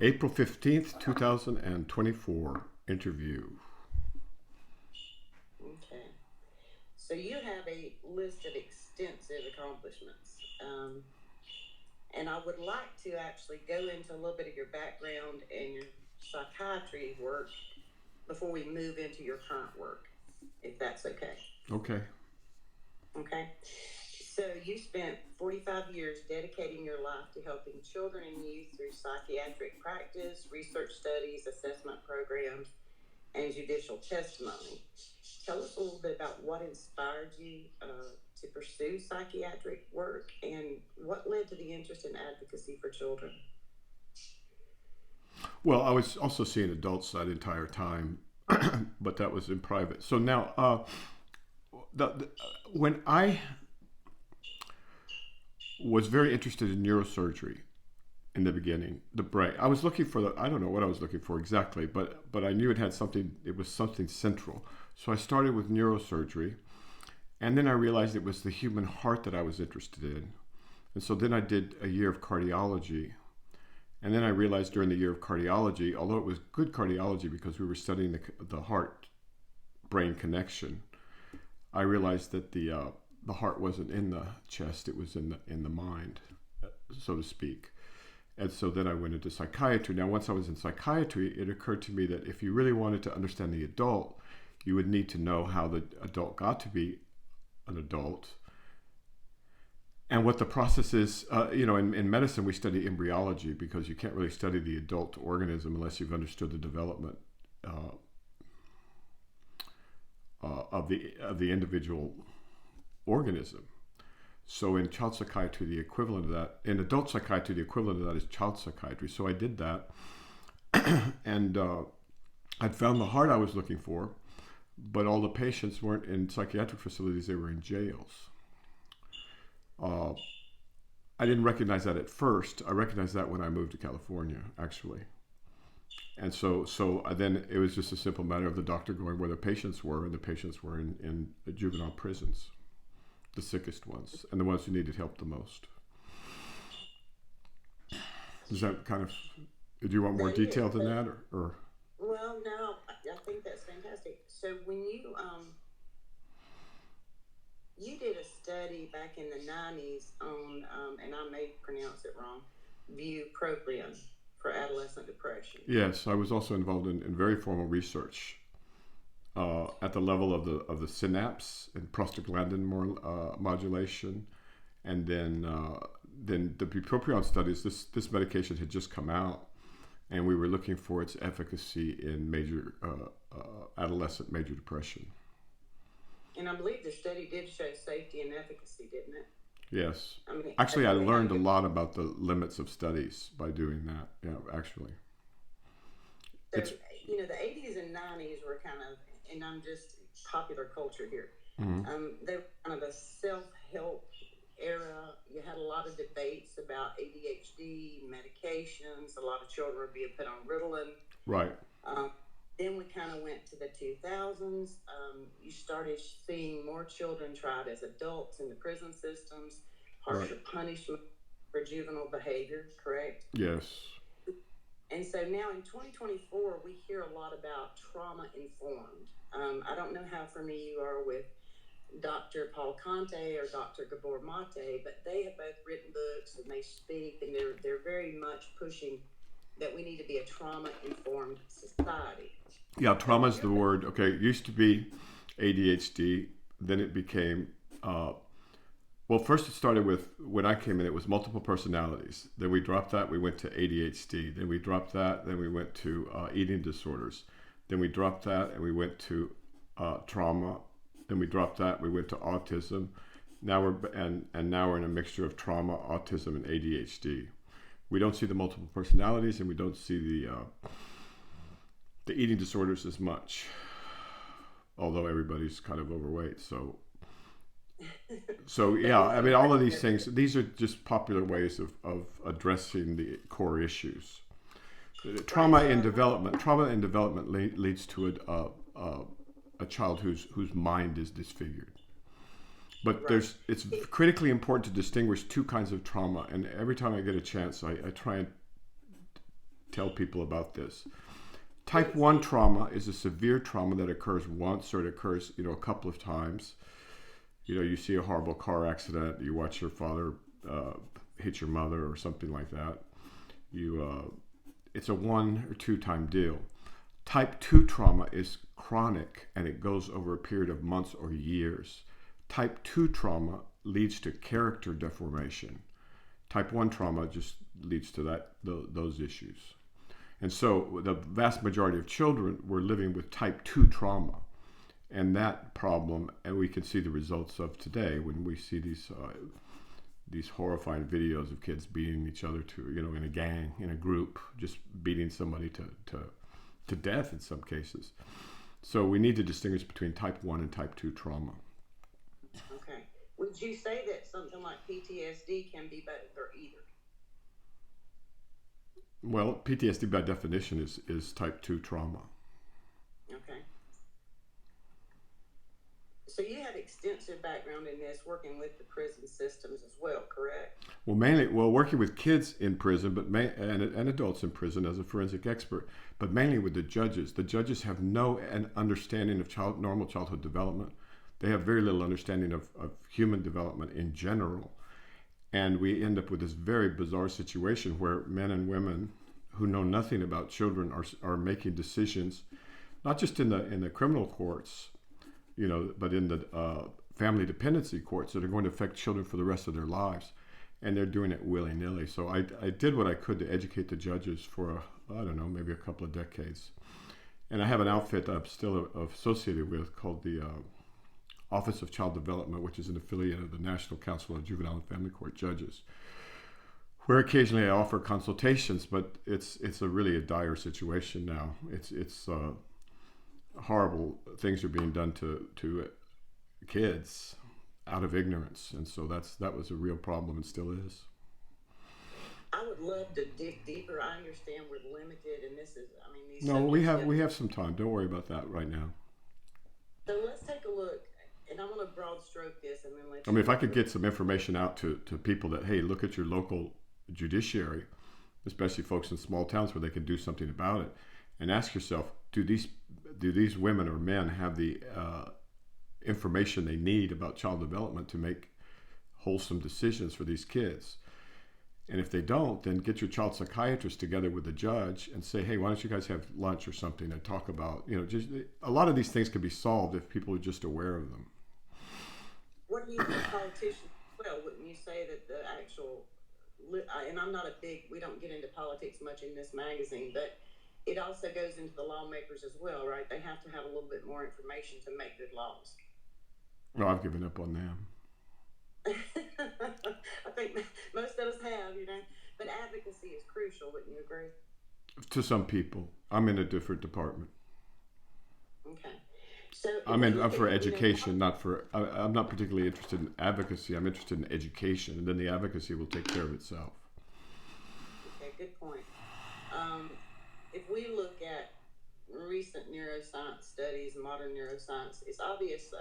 April 15th, 2024 interview. Okay. So you have a list of extensive accomplishments. And I would like to actually go into a little bit of your background and your psychiatry work before we move into your current work, if that's okay. Okay. Okay. So you spent 45 years dedicating your life to helping children and youth through psychiatric practice, research studies, assessment programs, and judicial testimony. Tell us a little bit about what inspired you to pursue psychiatric work and what led to the interest in advocacy for children. Well, I was also seeing adults that entire time, but that was in private. So now, when I was very interested in neurosurgery in the beginning, the brain, I was looking for I don't know what I was looking for exactly, but I knew it had something, it was something central. So I started with neurosurgery, and then I realized it was the human heart that I was interested in. And so then I did a year of cardiology. And then I realized during the year of cardiology, although it was good cardiology because we were studying the heart-brain connection, I realized that the heart wasn't in the chest; it was in the mind, so to speak. And so then I went into psychiatry. Now, once I was in psychiatry, it occurred to me that if you really wanted to understand the adult, you would need to know how the adult got to be an adult. And what the process is, in medicine, we study embryology because you can't really study the adult organism unless you've understood the development of the individual organism. So in child psychiatry, the equivalent of that, in adult psychiatry, the equivalent of that is child psychiatry. So I did that, and I'd found the heart I was looking for, but all the patients weren't in psychiatric facilities; they were in jails. I didn't recognize that at first. I recognized that when I moved to California, actually. And so then it was just a simple matter of the doctor going where the patients were, and the patients were in juvenile prisons, the sickest ones, and the ones who needed help the most. Does that kind of, do you want more detail than that? Or? Well, no, I think that's fantastic. So when you did a study back in the 90s on, and I may pronounce it wrong, bupropion for adolescent depression. Yes, I was also involved in very formal research at the level of the synapse and prostaglandin modulation, and then the bupropion studies. This medication had just come out, and we were looking for its efficacy in major adolescent major depression. And I believe the study did show safety and efficacy, didn't it? Yes. Actually, I learned a lot about the limits of studies by doing that. Yeah, actually. So, the 80s and 90s were kind of, and I'm just popular culture here. Mm-hmm. They were kind of a self-help era. You had a lot of debates about ADHD, medications. A lot of children were being put on Ritalin. Right. Then we kind of went to the 2000s. You started seeing more children tried as adults in the prison systems, harsher punishment for juvenile behavior, correct? Yes. And so now in 2024, we hear a lot about trauma-informed. I don't know how familiar you are with Dr. Paul Conte or Dr. Gabor Mate, but they have both written books and they speak, and they're very much pushing that we need to be a trauma-informed society. Yeah, trauma is the word. Okay, it used to be ADHD, then it became, well, first it started with, when I came in, it was multiple personalities. Then we dropped that, we went to ADHD. Then we dropped that, then we went to eating disorders. Then we dropped that, and we went to trauma. Then we dropped that, we went to autism. Now we're in a mixture of trauma, autism, and ADHD. We don't see the multiple personalities, and we don't see the eating disorders as much, although everybody's kind of overweight. So yeah, I mean, all of these things, these are just popular ways of addressing the core issues. Trauma in development leads to a child whose mind is disfigured. But it's critically important to distinguish two kinds of trauma, and every time I get a chance, I try and tell people about this. Type 1 trauma is a severe trauma that occurs once, or it occurs, a couple of times. You see a horrible car accident, you watch your father hit your mother or something like that. It's a 1 or 2 time deal. Type 2 trauma is chronic and it goes over a period of months or years. Type 2 trauma leads to character deformation. Type 1 trauma just leads to those issues. And so the vast majority of children were living with type 2 trauma. And that problem, and we can see the results of today when we see these horrifying videos of kids beating each other in a gang, in a group, just beating somebody to death in some cases. So we need to distinguish between type 1 and type 2 trauma. Okay. Would you say that something like PTSD can be both or either? Well, PTSD by definition is type 2 trauma. Okay. So you have extensive background in this, working with the prison systems as well, correct? Well, mainly working with kids in prison, but and adults in prison as a forensic expert, but mainly with the judges. The judges have no understanding of normal childhood development. They have very little understanding of human development in general. And we end up with this very bizarre situation where men and women who know nothing about children are making decisions, not just in the criminal courts, but in the family dependency courts that are going to affect children for the rest of their lives. And they're doing it willy-nilly. So I did what I could to educate the judges for, maybe a couple of decades. And I have an outfit I'm still associated with called the Office of Child Development, which is an affiliate of the National Council of Juvenile and Family Court Judges, where occasionally I offer consultations, but it's really a dire situation now. It's horrible things are being done to kids out of ignorance, and so that was a real problem and still is. I would love to dig deeper. I understand we're limited, and this is, these. No, we have some time. Don't worry about that right now. So let's take a look, and I'm going to broad stroke this, and then let. If I could get some information out to people that, hey, look at your local judiciary, especially folks in small towns where they can do something about it, and ask yourself, do these women or men have the information they need about child development to make wholesome decisions for these kids? And if they don't, then get your child psychiatrist together with the judge and say, hey, why don't you guys have lunch or something and talk about, just a lot of these things can be solved if people are just aware of them. What do you think politicians, wouldn't you say that the actual, and I'm not we don't get into politics much in this magazine, but it also goes into the lawmakers as well, right? They have to have a little bit more information to make good laws. Well, I've given up on them. I think most of us have, but advocacy is crucial, wouldn't you agree? To some people. I'm in a different department. Okay. So I'm for education, I'm not particularly interested in advocacy. I'm interested in education, and then the advocacy will take care of itself. Okay, good point. If we look at recent neuroscience studies, modern neuroscience, it's obvious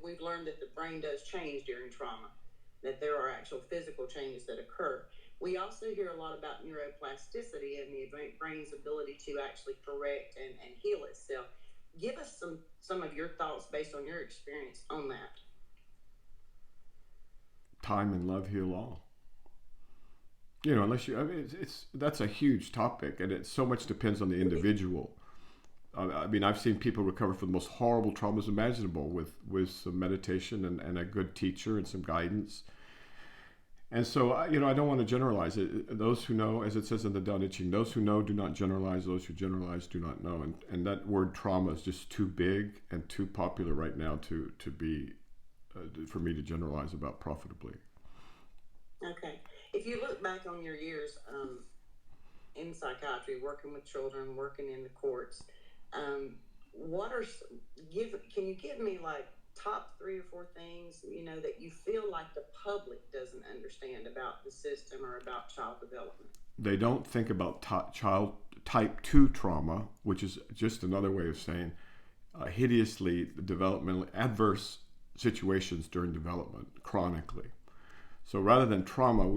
we've learned that the brain does change during trauma, that there are actual physical changes that occur. We also hear a lot about neuroplasticity and the brain's ability to actually correct and heal itself. Give us some of your thoughts based on your experience on that. Time and love heal all. Unless that's a huge topic, and so much depends on the individual. I've seen people recover from the most horrible traumas imaginable with some meditation and a good teacher and some guidance. And so, I don't want to generalize it. Those who know, as it says in the Tao Te Ching, those who know do not generalize, those who generalize do not know. And that word trauma is just too big and too popular right now to be, for me to generalize about profitably. Okay. If you look back on your years in psychiatry, working with children, working in the courts, can you give me like top 3 or 4 things, that you feel like the public doesn't understand about the system or about child development? They don't think about child type 2 trauma, which is just another way of saying hideously developmentally adverse situations during development chronically. So rather than trauma,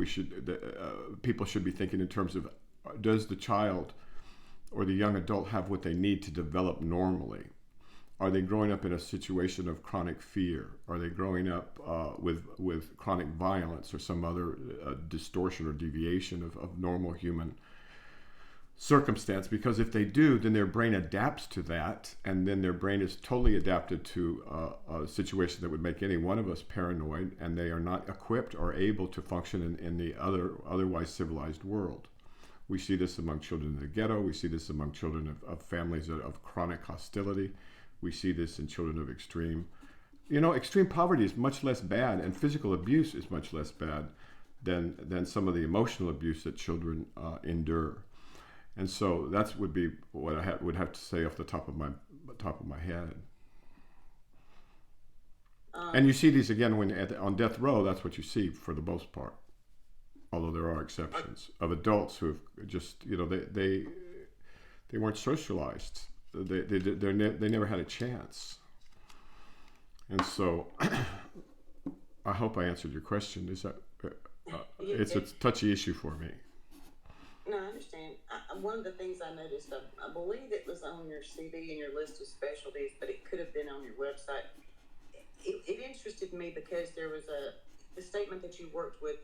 people should be thinking in terms of does the child or the young adult have what they need to develop normally? Are they growing up in a situation of chronic fear? Are they growing up with chronic violence or some other distortion or deviation of normal human circumstance? Because if they do, then their brain adapts to that, and then their brain is totally adapted to a situation that would make any one of us paranoid, and they are not equipped or able to function in the otherwise civilized world. We see this among children in the ghetto. We see this among children of families of chronic hostility. We see this in children of extreme poverty is much less bad, and physical abuse is much less bad than some of the emotional abuse that children endure. And so that would be what I would have to say off the top of my head. And you see these again on death row. That's what you see for the most part, although there are exceptions of adults who have just they weren't socialized. They never had a chance. And so I hope I answered your question. Is that it's a touchy issue for me. No, I understand. One of the things I noticed, I believe it was on your CV and your list of specialties, but it could have been on your website. It interested me because there was a statement that you worked with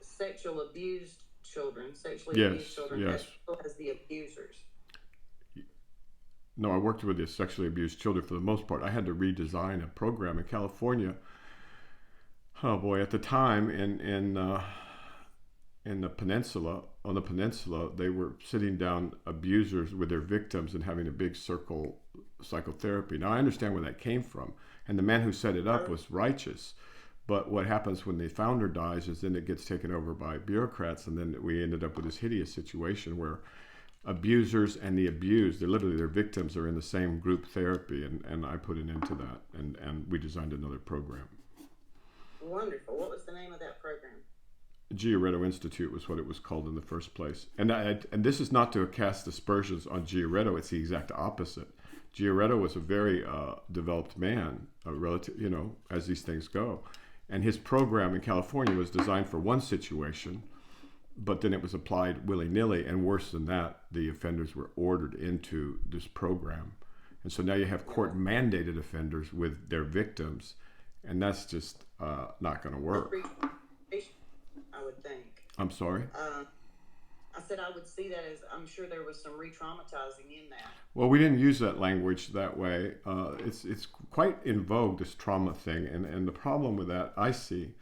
sexually abused children, Yes, as well as the abusers. No, I worked with the sexually abused children for the most part. I had to redesign a program in California. Oh boy, at the time in the peninsula, on the peninsula, they were sitting down abusers with their victims and having a big circle psychotherapy. Now I understand where that came from, and the man who set it up was righteous. But what happens when the founder dies is then it gets taken over by bureaucrats, and then we ended up with this hideous situation where abusers and the abused, their victims, are in the same group therapy, and I put an end to that, and we designed another program. Wonderful. What was the name of that program? Giarretto Institute was what it was called in the first place. And this is not to cast aspersions on Giarretto. It's the exact opposite. Giarretto was a very developed man, as these things go. And his program in California was designed for one situation, but then it was applied willy-nilly. And worse than that, the offenders were ordered into this program. And so now you have court-mandated offenders with their victims, and that's just not going to work. I would think. I'm sorry? I said I would see that as, I'm sure there was some re-traumatizing in that. Well, we didn't use that language that way. It's quite in vogue, this trauma thing. And the problem with that, I see,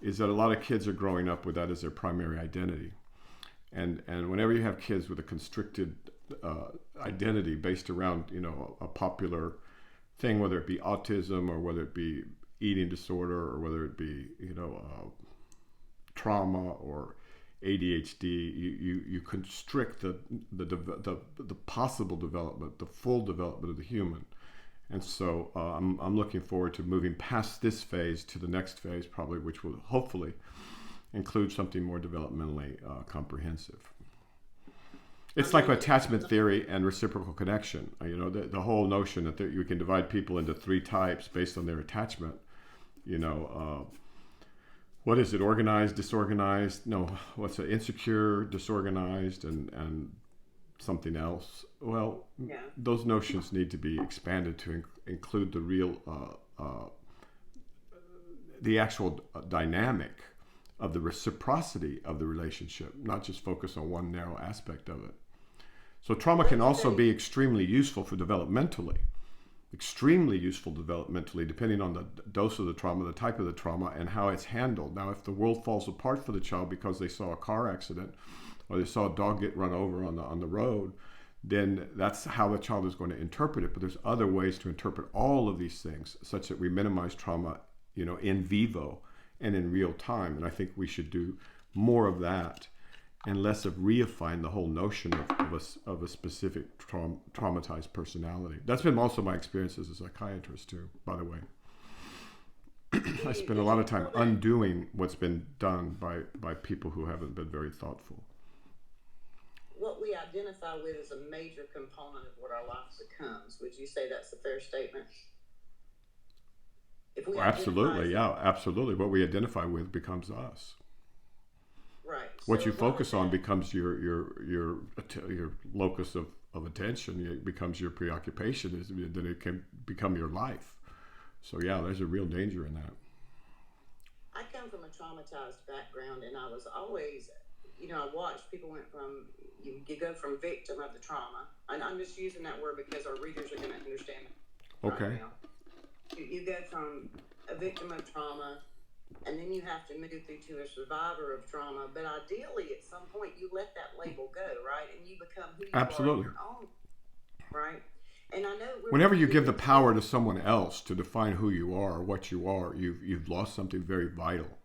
is that a lot of kids are growing up with that as their primary identity. And whenever you have kids with a constricted identity based around, a popular thing, whether it be autism or whether it be eating disorder or whether it be, trauma or ADHD, you constrict the possible development, the full development of the human. And so I'm looking forward to moving past this phase to the next phase, probably, which will hopefully include something more developmentally comprehensive. It's like attachment theory and reciprocal connection. The whole notion that you can divide people into three types based on their attachment. What is it? Organized, disorganized? No, what's it? Insecure, disorganized, and something else. Well, those notions need to be expanded to include the real, the actual dynamic of the reciprocity of the relationship, not just focus on one narrow aspect of it. So trauma can also be extremely useful for developmentally. Extremely useful developmentally, depending on the dose of the trauma, the type of the trauma, and how it's handled. Now, if the world falls apart for the child because they saw a car accident or they saw a dog get run over on the road, then that's how the child is going to interpret it. But there's other ways to interpret all of these things, such that we minimize trauma, in vivo and in real time. And I think we should do more of that and less of reifying the whole notion of a specific traumatized personality. That's been also my experience as a psychiatrist too, by the way. I spend a lot of time undoing what's been done by people who haven't been very thoughtful. What we identify with is a major component of what our life becomes. Would you say that's a fair statement? Absolutely, yeah, absolutely. What we identify with becomes us. Right. What So you a lot of focus on that, becomes your locus of attention. It becomes your preoccupation. Then it can become your life. So yeah, there's a real danger in that. I come from a traumatized background, and I was always, I watched people went from, you go from victim of the trauma, and I'm just using that word because our readers are going to understand it right Okay. now. You go from a victim of trauma, and then you have to move through to a survivor of trauma. But ideally, at some point, you let that label go, right? And you become who you are on Absolutely. your own, right? And I know we're Whenever going to you get give the into power to someone else to define who you are or what you are, you've lost something very vital.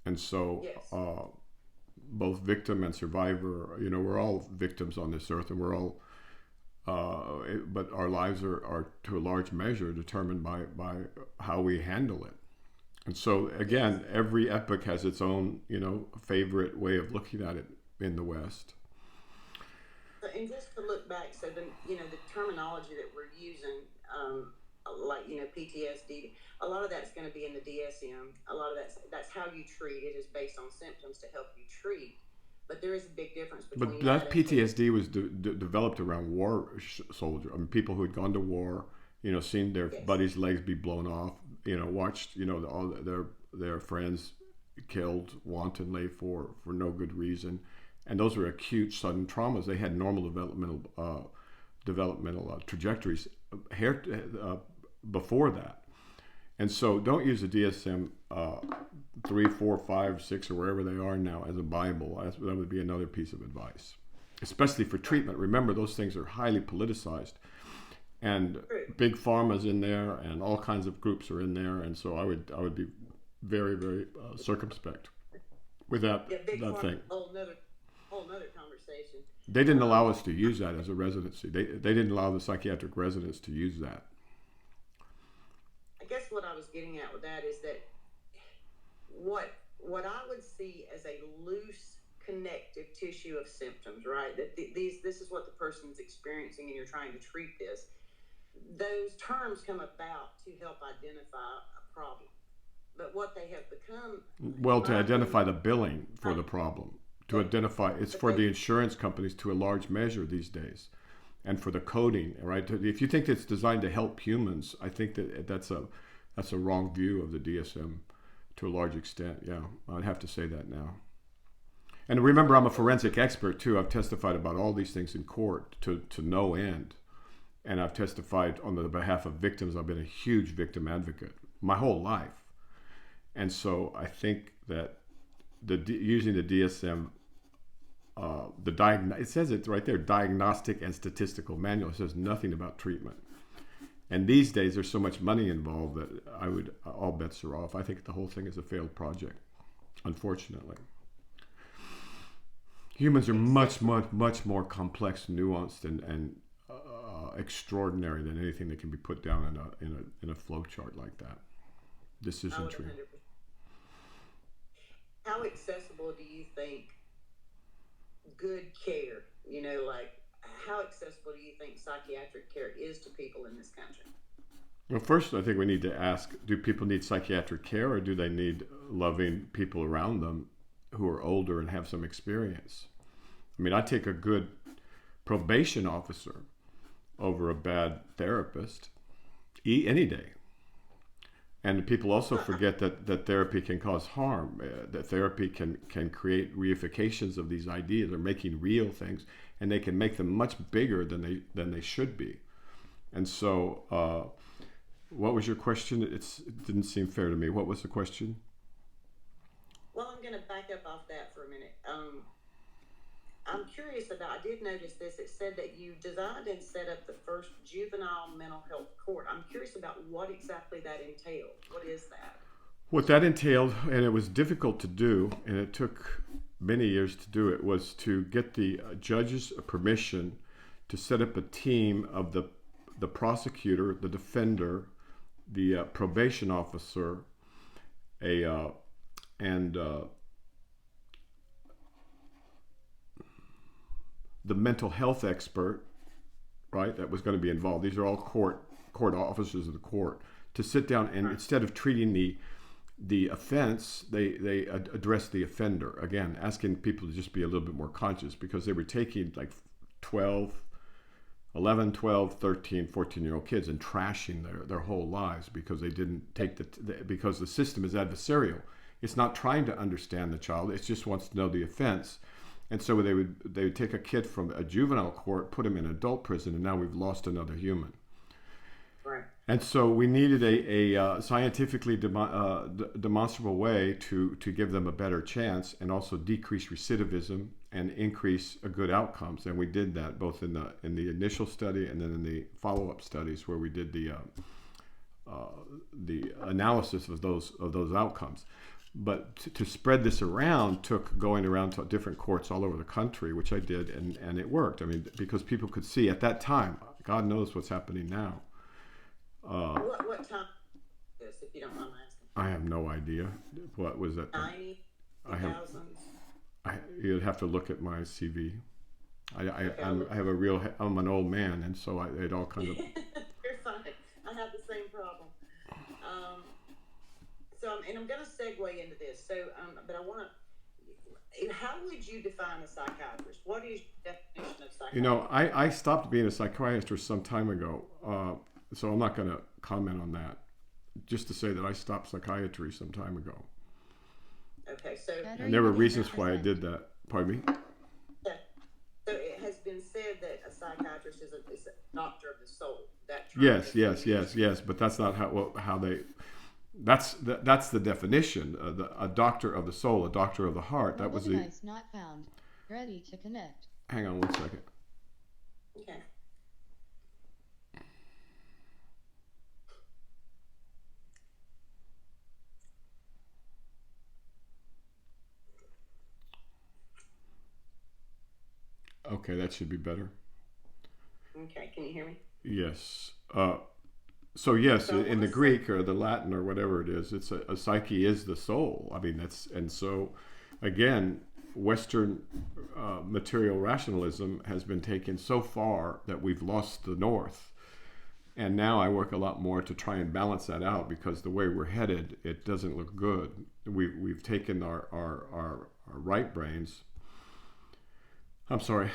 And so, yes, both victim and survivor, we're all victims on this earth, and we're all, but our lives are to a large measure determined by how we handle it. And so, yes. again, every epoch has its own, favorite way of looking at it in the West. So, and just to look back, so the terminology that we're using, like PTSD, a lot of that's going to be in the DSM. A lot of that's how you treat it is based on symptoms to help you treat. But there is a big difference But between that that and just PTSD was developed around war soldiers. I mean, people who had gone to war, seen their yes, buddies' legs be blown off, watched, all their friends killed wantonly for no good reason, and those were acute, sudden traumas. They had normal developmental trajectories here before that, and so don't use the DSM 3, 4, 5, 6, or wherever they are now as a Bible. That would be another piece of advice, especially for right, treatment. Remember, those things are highly politicized, and true. big pharma's in there, and all kinds of groups are in there, and so I would be very, very circumspect with Yeah, big that pharma, thing. whole nother conversation. They didn't allow Um, us to use that as a residency. They didn't allow the psychiatric residents to use that. I guess what I was getting at with that is that what I would see as a loose connective tissue of symptoms, right? That this is what the person's experiencing, and you're trying to treat this. Those terms come about to help identify a problem, but what they have become, in Well, to my identify opinion, the billing for right? the problem, to They, identify it's but for the they, insurance companies to a large measure these days, and for the coding, right? If you think it's designed to help humans, I think that's a wrong view of the DSM to a large extent. Yeah, I'd have to say that now. And remember, I'm a forensic expert too. I've testified about all these things in court to no end, and I've testified on the behalf of victims. I've been a huge victim advocate my whole life, and so I think that using the DSM, it says it right there, diagnostic and statistical manual. It says nothing about treatment. And these days, there's so much money involved that all bets are off. I think the whole thing is a failed project, unfortunately. Humans are much, accessible. much, much more complex, nuanced, and extraordinary than anything that can be put down in a flow chart like that. I Decision would tree. 100%. How accessible do you think good care, like how accessible do you think psychiatric care is to people in this country? Well, first, I think we need to ask: do people need psychiatric care, or do they need loving people around them who are older and have some experience? I mean, I take a good probation officer over a bad therapist any day. And people also forget that therapy can cause harm. That therapy can create reifications of these ideas, or making real things, and they can make them much bigger than they should be. And so, what was your question? It didn't seem fair to me. What was the question? Well, I'm going to back up off that for a minute. I'm curious about, I did notice this. It said that you designed and set up the first juvenile mental health court. I'm curious about what exactly that entailed. What is that? What that entailed, and it was difficult to do, and it took many years to do it, was to get the judge's permission to set up a team of the prosecutor, the defender, the probation officer, and the mental health expert, right? That was going to be involved. These are all court officers of the court, to sit down and, Right. instead of treating the offense, they address the offender. Again, asking people to just be a little bit more conscious, because they were taking like 12, 11, 12, 13, 14-year-old kids and trashing their whole lives because they didn't take because the system is adversarial. It's not trying to understand the child. It just wants to know the offense. And so they would take a kid from a juvenile court, put him in adult prison, and now we've lost another human. Right. And so we needed a scientifically demonstrable way to give them a better chance, and also decrease recidivism and increase good outcomes. And we did that both in the initial study and then in the follow-up studies where we did the analysis of those outcomes. But to spread this around took going around to different courts all over the country, which I did, and it worked. I mean, because people could see at that time. God knows what's happening now. What time is this, if you don't mind asking? I have no idea. What was that? 90, I have. 2000s? You'd have to look at my CV. I have I'm an old man, and so it all kind of. You're fine. I have the same problem. And I'm going to segue into this. So, but I want to. How would you define a psychiatrist? What is your definition of psychiatrist? You know, I stopped being a psychiatrist some time ago, so I'm not going to comment on that. Just to say that I stopped psychiatry some time ago. Okay, so. And there were reasons why I did that. Pardon me? Yeah. So it has been said that a psychiatrist is a doctor of the soul. Yes. But that's not how they. That's the definition. A doctor of the soul, a doctor of the heart. That was the. Device not found. Ready to connect. Hang on 1 second. Okay. Okay, that should be better. Okay, can you hear me? Yes. So yes, in the Greek or the Latin or whatever it is, it's a psyche is the soul. I mean, and so again, Western material rationalism has been taken so far that we've lost the north. And now I work a lot more to try and balance that out, because the way we're headed, it doesn't look good. We've taken our right brains. I'm sorry,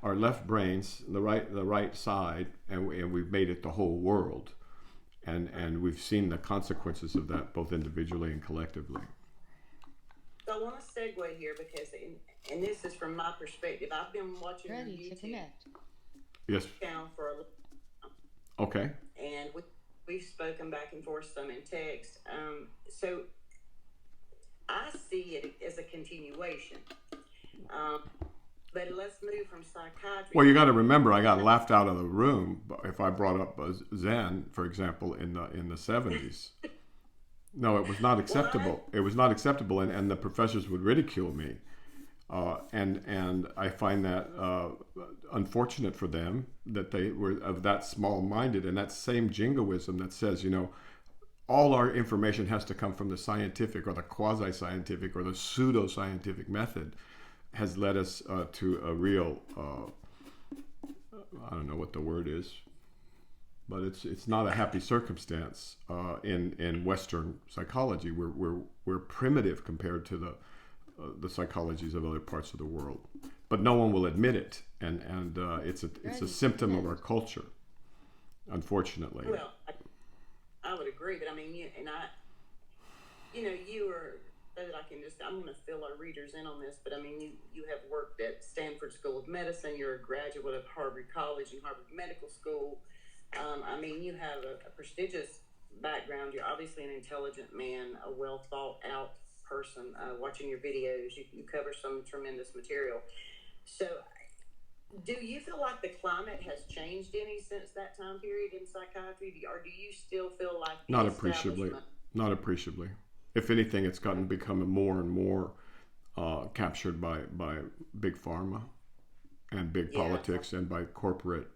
our left brains, the right side, and we've made it the whole world. And we've seen the consequences of that both individually and collectively. So I want to segue here because, and this is from my perspective, I've been watching your YouTube channel for a little time. Okay. And we've spoken back and forth some in text. So I see it as a continuation. But let's move from psychiatry. Well, you got to remember, I got laughed out of the room if I brought up Zen, for example, in the 70s. No, it was not acceptable. It was not acceptable, and the professors would ridicule me. And I find that unfortunate for them that they were of that small-minded, and that same jingoism that says, all our information has to come from the scientific or the quasi-scientific or the pseudo-scientific method, has led us to a real, I don't know what the word is, but it's not a happy circumstance in Western psychology. We're primitive compared to the psychologies of other parts of the world, but no one will admit it, and it's a symptom of our culture, unfortunately. Well, I would agree, but I mean, you were. So that I'm going to fill our readers in on this, but I mean, you have worked at Stanford School of Medicine. You're a graduate of Harvard College and Harvard Medical School. I mean, you have a prestigious background. You're obviously an intelligent man, a well thought out person. Watching your videos, you cover some tremendous material. So, do you feel like the climate has changed any since that time period in psychiatry, or do you still feel like not appreciably? Not appreciably. If anything, it's become more and more captured by big pharma and big politics and by corporate.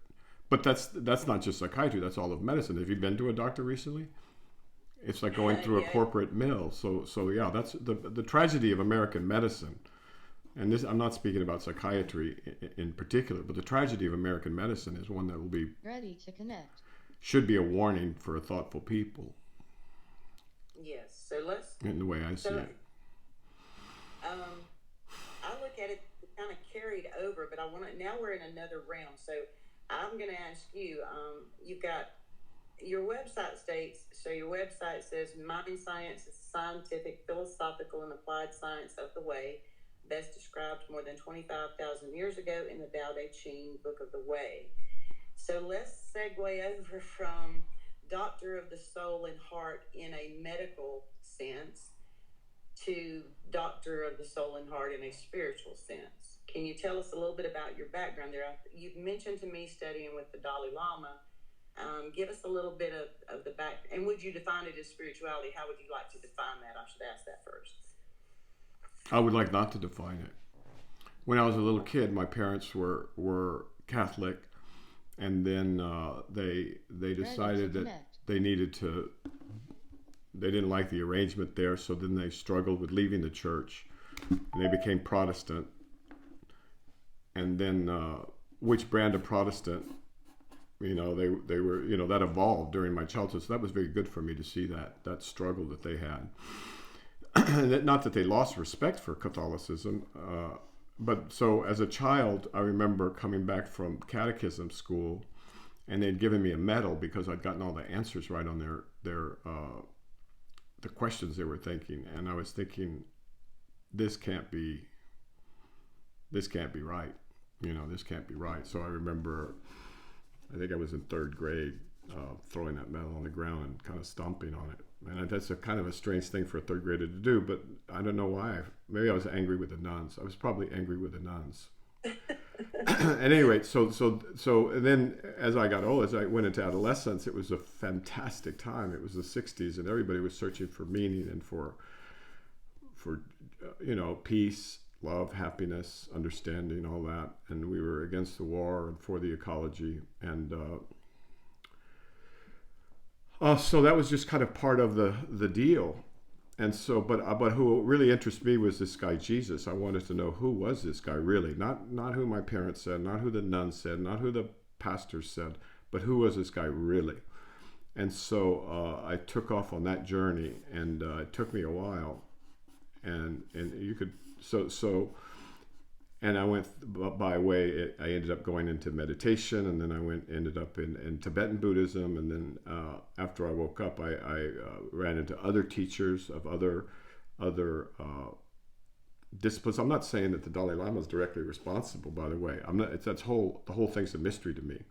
But that's not just psychiatry. That's all of medicine. Have you been to a doctor recently? It's like going through a corporate mill. So yeah, that's the tragedy of American medicine. And this, I'm not speaking about psychiatry in particular, but the tragedy of American medicine is one that will be ready to connect. Should be a warning for a thoughtful people. Yes. So let's. in the way I see So it. um, I look at it kind of carried over, but I want to. Now we're in another realm. So I'm going to ask you. You've got your website states. So your website says mind science is scientific, philosophical, and applied science of the way, best described more than 25,000 years ago in the Tao Te Ching Book of the Way. So let's segue over from doctor of the soul and heart in a medical sense to doctor of the soul and heart in a spiritual sense. Can you tell us a little bit about your background there? You've mentioned to me studying with the Dalai Lama. Give us a little bit of the back, and would you define it as spirituality? How would you like to define that? I should ask that first. I would like not to define it. When I was a little kid, my parents were Catholic, and then they decided that they needed to. They didn't like the arrangement there, so then they struggled with leaving the church, and they became Protestant. And then, which brand of Protestant? They were, that evolved during my childhood, so that was very good for me to see that struggle that they had. Not that they lost respect for Catholicism, but so as a child, I remember coming back from catechism school, and they'd given me a medal because I'd gotten all the answers right on their the questions they were thinking, and I was thinking, this can't be right. This can't be right. So I remember, I think I was in third grade, throwing that medal on the ground and kind of stomping on it. And that's a kind of a strange thing for a third grader to do, but I don't know why. Maybe I was angry with the nuns. I was probably angry with the nuns. At any rate, so and then as I got old, as I went into adolescence, it was a fantastic time. It was the 60s, and everybody was searching for meaning and for peace, love, happiness, understanding, all that. And we were against the war and for the ecology. And so that was just kind of part of the deal. And so, but who really interested me was this guy, Jesus. I wanted to know, who was this guy really? Not who my parents said, not who the nuns said, not who the pastors said, but who was this guy really? And so I took off on that journey, and it took me a while. And you could, and I went by way, I ended up going into meditation, and then I ended up in Tibetan Buddhism, and then after I woke up, I ran into other teachers of other disciplines. I'm not saying that the Dalai Lama is directly responsible, by the way. I'm not. The whole thing's a mystery to me.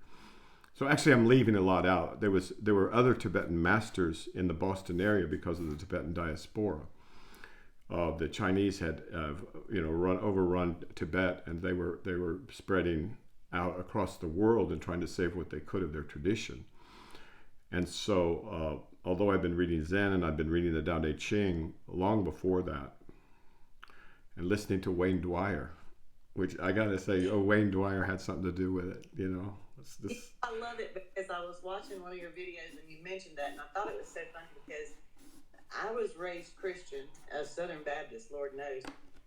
So actually, I'm leaving a lot out. There were other Tibetan masters in the Boston area because of the Tibetan diaspora. The Chinese had overrun Tibet, and they were spreading out across the world and trying to save what they could of their tradition. And so although I've been reading Zen and I've been reading the Tao Te Ching long before that, and listening to Wayne Dwyer, which I gotta say, Wayne Dwyer had something to do with it. I love it because I was watching one of your videos and you mentioned that, and I thought it was so funny because I was raised Christian, a Southern Baptist, Lord knows.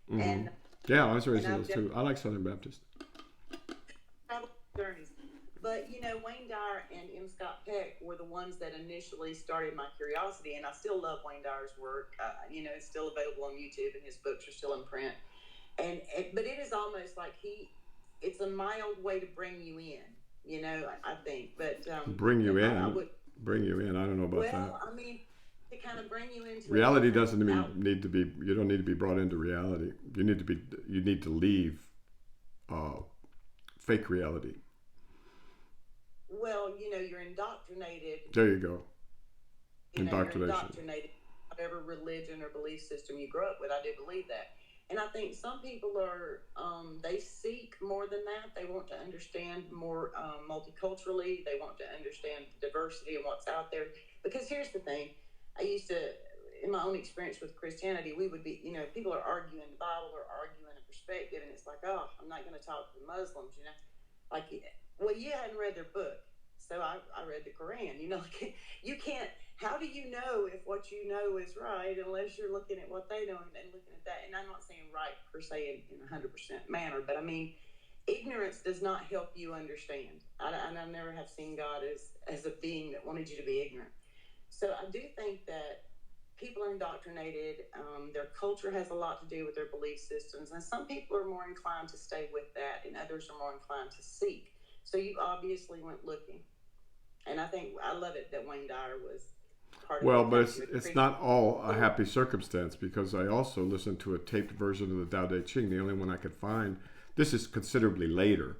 Mm-hmm. And yeah, I was raised in those too. I like Southern Baptist. Journeys. But, Wayne Dyer and M. Scott Peck were the ones that initially started my curiosity, and I still love Wayne Dyer's work. It's still available on YouTube, and his books are still in print. But it is almost like it's a mild way to bring you in, I think. But bring you in? Bring you in? I don't know about that. Well, I mean, to kind of bring you into reality doesn't need to be. You don't need to be brought into reality. You need to leave fake reality. Well, you're indoctrinated. There you go. Indoctrination. You're indoctrinated, whatever religion or belief system you grew up with. I do believe that. And I think some people are, they seek more than that. They want to understand more multiculturally. They want to understand diversity and what's out there. Because here's the thing. I used to, in my own experience with Christianity, we would be, people are arguing the Bible or arguing a perspective, and it's like, oh, I'm not going to talk to the Muslims, Like, well, you hadn't read their book. So I read the Quran, you can't, how do you know if what you know is right unless you're looking at what they know and looking at that? And I'm not saying right per se in 100% manner, but I mean, ignorance does not help you understand. I never have seen God as a being that wanted you to be ignorant. So I do think that people are indoctrinated. Their culture has a lot to do with their belief systems, and some people are more inclined to stay with that, and others are more inclined to seek. So you obviously went looking, and I love it that Wayne Dyer was part of Well, your but faith. it's not all a happy circumstance, because I also listened to a taped version of the Tao Te Ching, the only one I could find. This is considerably later.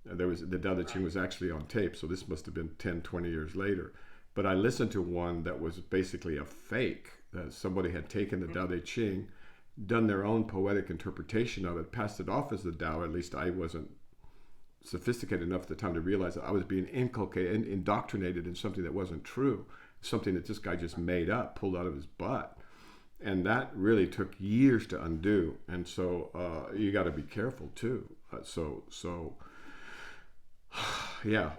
There was the Tao Te Ching was actually on tape, so this must have been 10, 20 years later. But I listened to one that was basically a fake, that somebody had taken the Tao Te Ching, done their own poetic interpretation of it, passed it off as the Tao. At least I wasn't sophisticated enough at the time to realize that I was being inculcated, indoctrinated in something that wasn't true, something that this guy just made up, pulled out of his butt. And that really took years to undo. And so you got to be careful too. Yeah,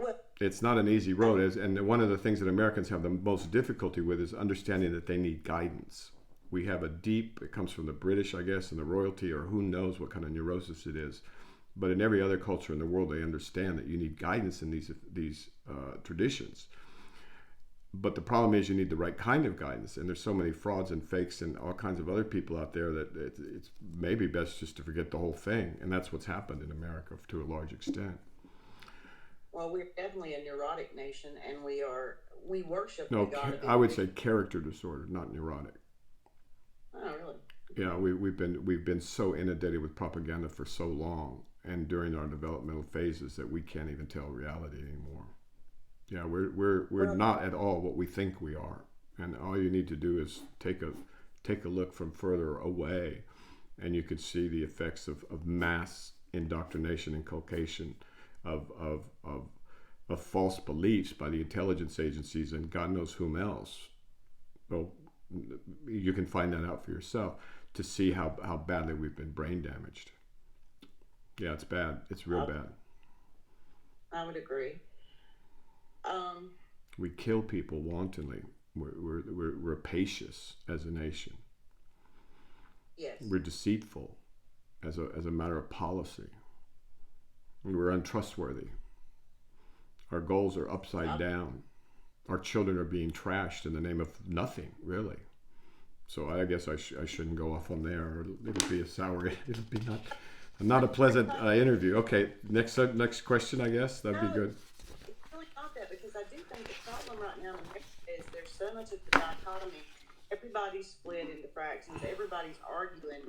it's not an easy road. And one of the things that Americans have the most difficulty with is understanding that they need guidance. We have it comes from the British, I guess, and the royalty, or who knows what kind of neurosis it is. But in every other culture in the world, they understand that you need guidance in these traditions. But the problem is you need the right kind of guidance. And there's so many frauds and fakes and all kinds of other people out there that it's maybe best just to forget the whole thing. And that's what's happened in America to a large extent. Well, we're definitely a neurotic nation, and we worship No, the God of I would say character disorder, not neurotic. Oh, really? Yeah, we've been so inundated with propaganda for so long, and during our developmental phases, that we can't even tell reality anymore. Yeah, we're not at all what we think we are, and all you need to do is take a look from further away, and you could see the effects of mass indoctrination, inculcation of false beliefs by the intelligence agencies and God knows whom else. Well, you can find that out for yourself to see how badly we've been brain damaged. Yeah, it's bad. It's real bad. I would agree. We kill people wantonly. We're rapacious as a nation. Yes. We're deceitful as a matter of policy. We're untrustworthy. Our goals are upside down. Our children are being trashed in the name of nothing, really. So I guess I shouldn't go off on there, or it'll be a sour. It'll be not a pleasant interview. Okay, next question, I guess that'd be good. It's really not that, because I do think the problem right now in America is there's so much of the dichotomy. Everybody's split into fractions. Everybody's arguing,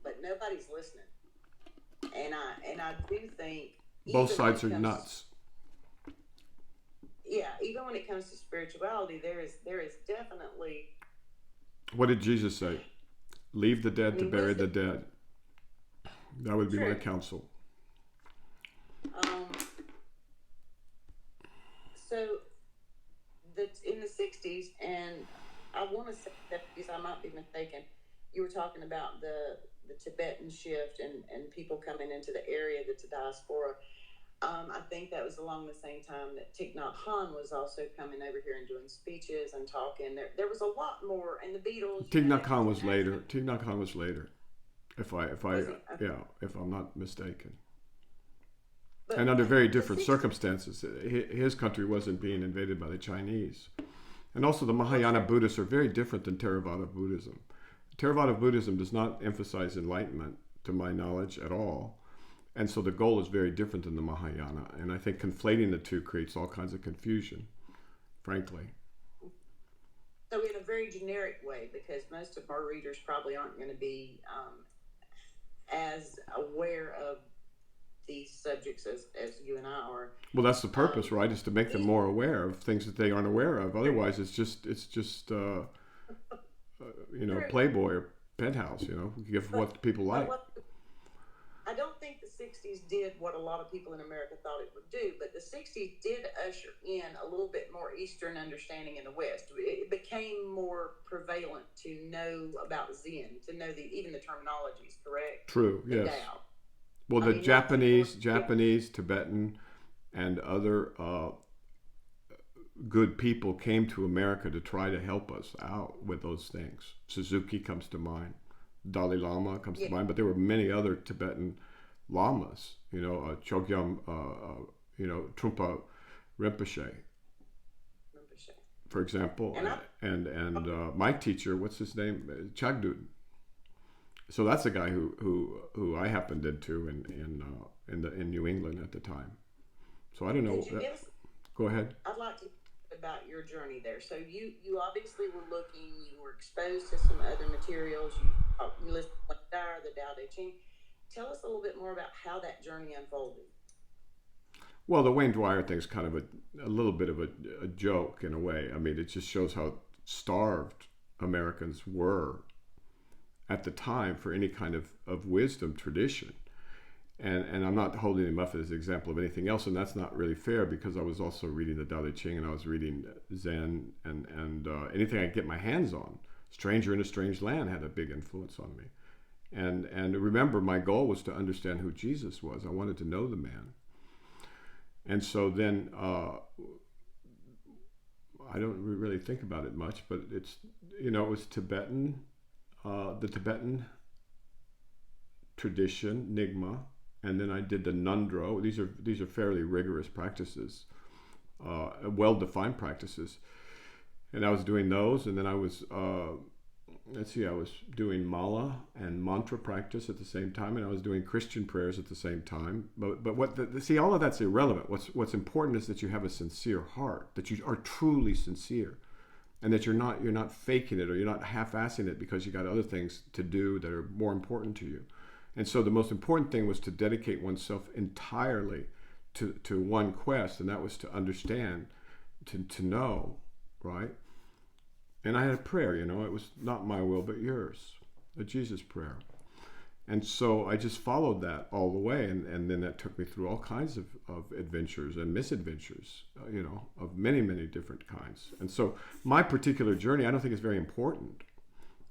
but nobody's listening. And I do think both sides are nuts. Yeah, even when it comes to spirituality, there is definitely. What did Jesus say? Leave the dead to bury the dead. That would be my counsel. So in the 60s, and I want to say that, because I might be mistaken, you were talking about the Tibetan shift and people coming into the area, the diaspora. I think that was along the same time that Thich Nhat Hanh was also coming over here and doing speeches and talking. There was a lot more, and the Beatles. Thich Nhat Hanh was later. Thich Nhat Hanh was later, if I'm not mistaken. But and under very different circumstances. His country wasn't being invaded by the Chinese, and also the Mahayana Buddhists are very different than Theravada Buddhism. Theravada Buddhism does not emphasize enlightenment, to my knowledge, at all. And so the goal is very different than the Mahayana. And I think conflating the two creates all kinds of confusion, frankly. So in a very generic way, because most of our readers probably aren't going to be as aware of these subjects as you and I are. Well, that's the purpose, right? Is to make them more aware of things that they aren't aware of. Otherwise, it's just Playboy or Penthouse, give what people like. I don't think the 60s did what a lot of people in America thought it would do, but the 60s did usher in a little bit more Eastern understanding in the West. It became more prevalent to know about Zen, to know even the terminologies, correct? True, yes. Tao. Well, the Japanese, Tibetan, and other good people came to America to try to help us out with those things. Suzuki comes to mind. Dalai Lama comes to mind, but there were many other Tibetan lamas, Chogyam, Trungpa Rinpoche. for example, And I, and my teacher, what's his name, Chagdud. So that's a guy who I happened into in New England at the time. So I don't know. could you give us? Go ahead. I'd like to hear about your journey there. So you obviously were looking. You were exposed to some other materials. You listened to the Tao Te Ching. Tell us a little bit more about how that journey unfolded. Well, the Wayne Dwyer thing's kind of a little bit of a joke in a way. I mean, it just shows how starved Americans were at the time for any kind of wisdom tradition. And I'm not holding him up as an example of anything else, and that's not really fair because I was also reading the Tao Te Ching and I was reading Zen and anything I could get my hands on. Stranger in a Strange Land had a big influence on me. And remember, my goal was to understand who Jesus was. I wanted to know the man. And so then I don't really think about it much, but it's, it was Tibetan, the Tibetan tradition, Nyingma, and then I did the Nundro. These are fairly rigorous practices, well-defined practices, and I was doing those, and then I was I was doing mala and mantra practice at the same time, and I was doing Christian prayers at the same time. But all of that's irrelevant. What's important is that you have a sincere heart, that you are truly sincere, and that you're not faking it or you're not half-assing it because you got other things to do that are more important to you. And so the most important thing was to dedicate oneself entirely to one quest, and that was to understand, to know, right? And I had a prayer, it was not my will but yours, a Jesus prayer. And so I just followed that all the way, and then that took me through all kinds of adventures and misadventures, of many, many different kinds. And so my particular journey, I don't think is very important.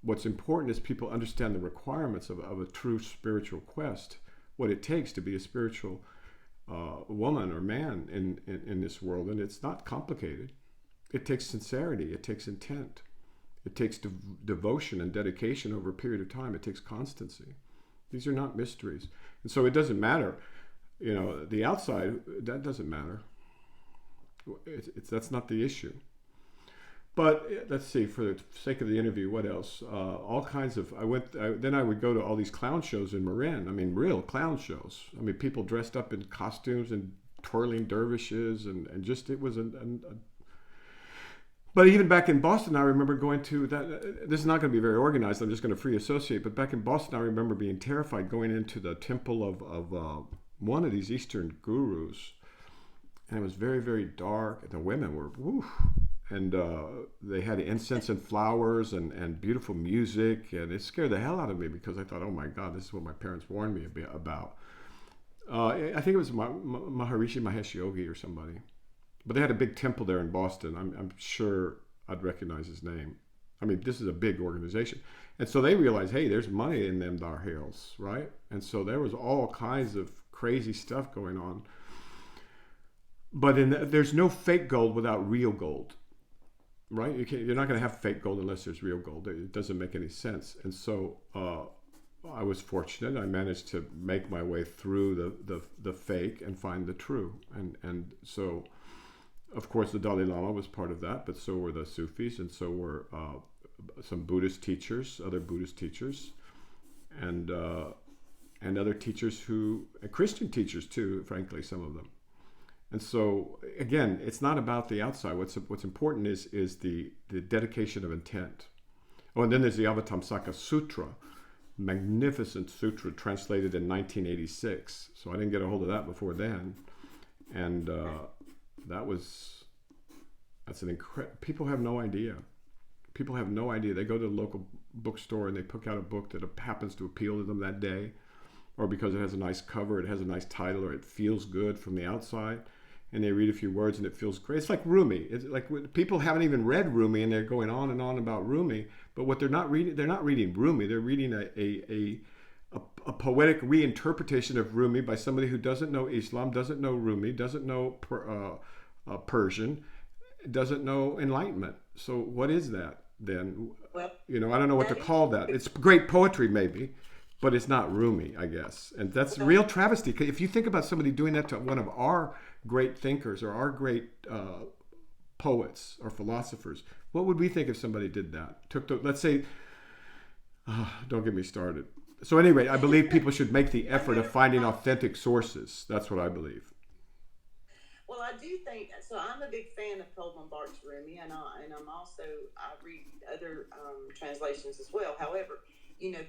What's important is people understand the requirements of a true spiritual quest, what it takes to be a spiritual woman or man in this world. And it's not complicated. It takes sincerity. It takes intent. It takes devotion and dedication over a period of time. It takes constancy. These are not mysteries. And so it doesn't matter. The outside, that doesn't matter. That's not the issue. But let's see, for the sake of the interview, what else? All kinds of, then I would go to all these clown shows in Marin. I mean, real clown shows. I mean, people dressed up in costumes and twirling dervishes and just, it was but even back in Boston, I remember going to that. This is not going to be very organized. I'm just going to free associate. But back in Boston, I remember being terrified going into the temple of one of these Eastern gurus. And it was very, very dark. The women were, woof. And they had incense and flowers and beautiful music. And it scared the hell out of me because I thought, oh my God, this is what my parents warned me about. I think it was Maharishi Mahesh Yogi or somebody. But they had a big temple there in Boston. I'm sure I'd recognize his name. I mean, this is a big organization. And so they realized, hey, there's money in them dar hills, right? And so there was all kinds of crazy stuff going on. But there's no fake gold without real gold, right? You're not going to have fake gold unless there's real gold. It doesn't make any sense. And so I was fortunate. I managed to make my way through the fake and find the true. And so... Of course, the Dalai Lama was part of that, but so were the Sufis, and so were some Buddhist teachers, other Buddhist teachers, and other teachers Christian teachers too, frankly, some of them. And so, again, it's not about the outside. What's important is the dedication of intent. Oh, and then there's the Avatamsaka Sutra, magnificent sutra translated in 1986. So I didn't get a hold of that before then, and. That's an incredible. People have no idea. People have no idea. They go to the local bookstore and they pick out a book that happens to appeal to them that day, or because it has a nice cover, it has a nice title, or it feels good from the outside, and they read a few words and it feels great. It's like Rumi. It's like people haven't even read Rumi and they're going on and on about Rumi. But what they're not reading Rumi. They're reading a poetic reinterpretation of Rumi by somebody who doesn't know Islam, doesn't know Rumi, doesn't know Persian, doesn't know Enlightenment. So what is that then? Well, I don't know what to call that. It's great poetry maybe, but it's not Rumi, I guess. And that's a real travesty. If you think about somebody doing that to one of our great thinkers or our great poets or philosophers. What would we think if somebody did that? Let's say, don't get me started. So anyway, I believe people should make the effort of finding authentic sources. That's what I believe. Well, I do think so. I'm a big fan of Coleman Barks' Rumi, and I'm also I read other translations as well. However,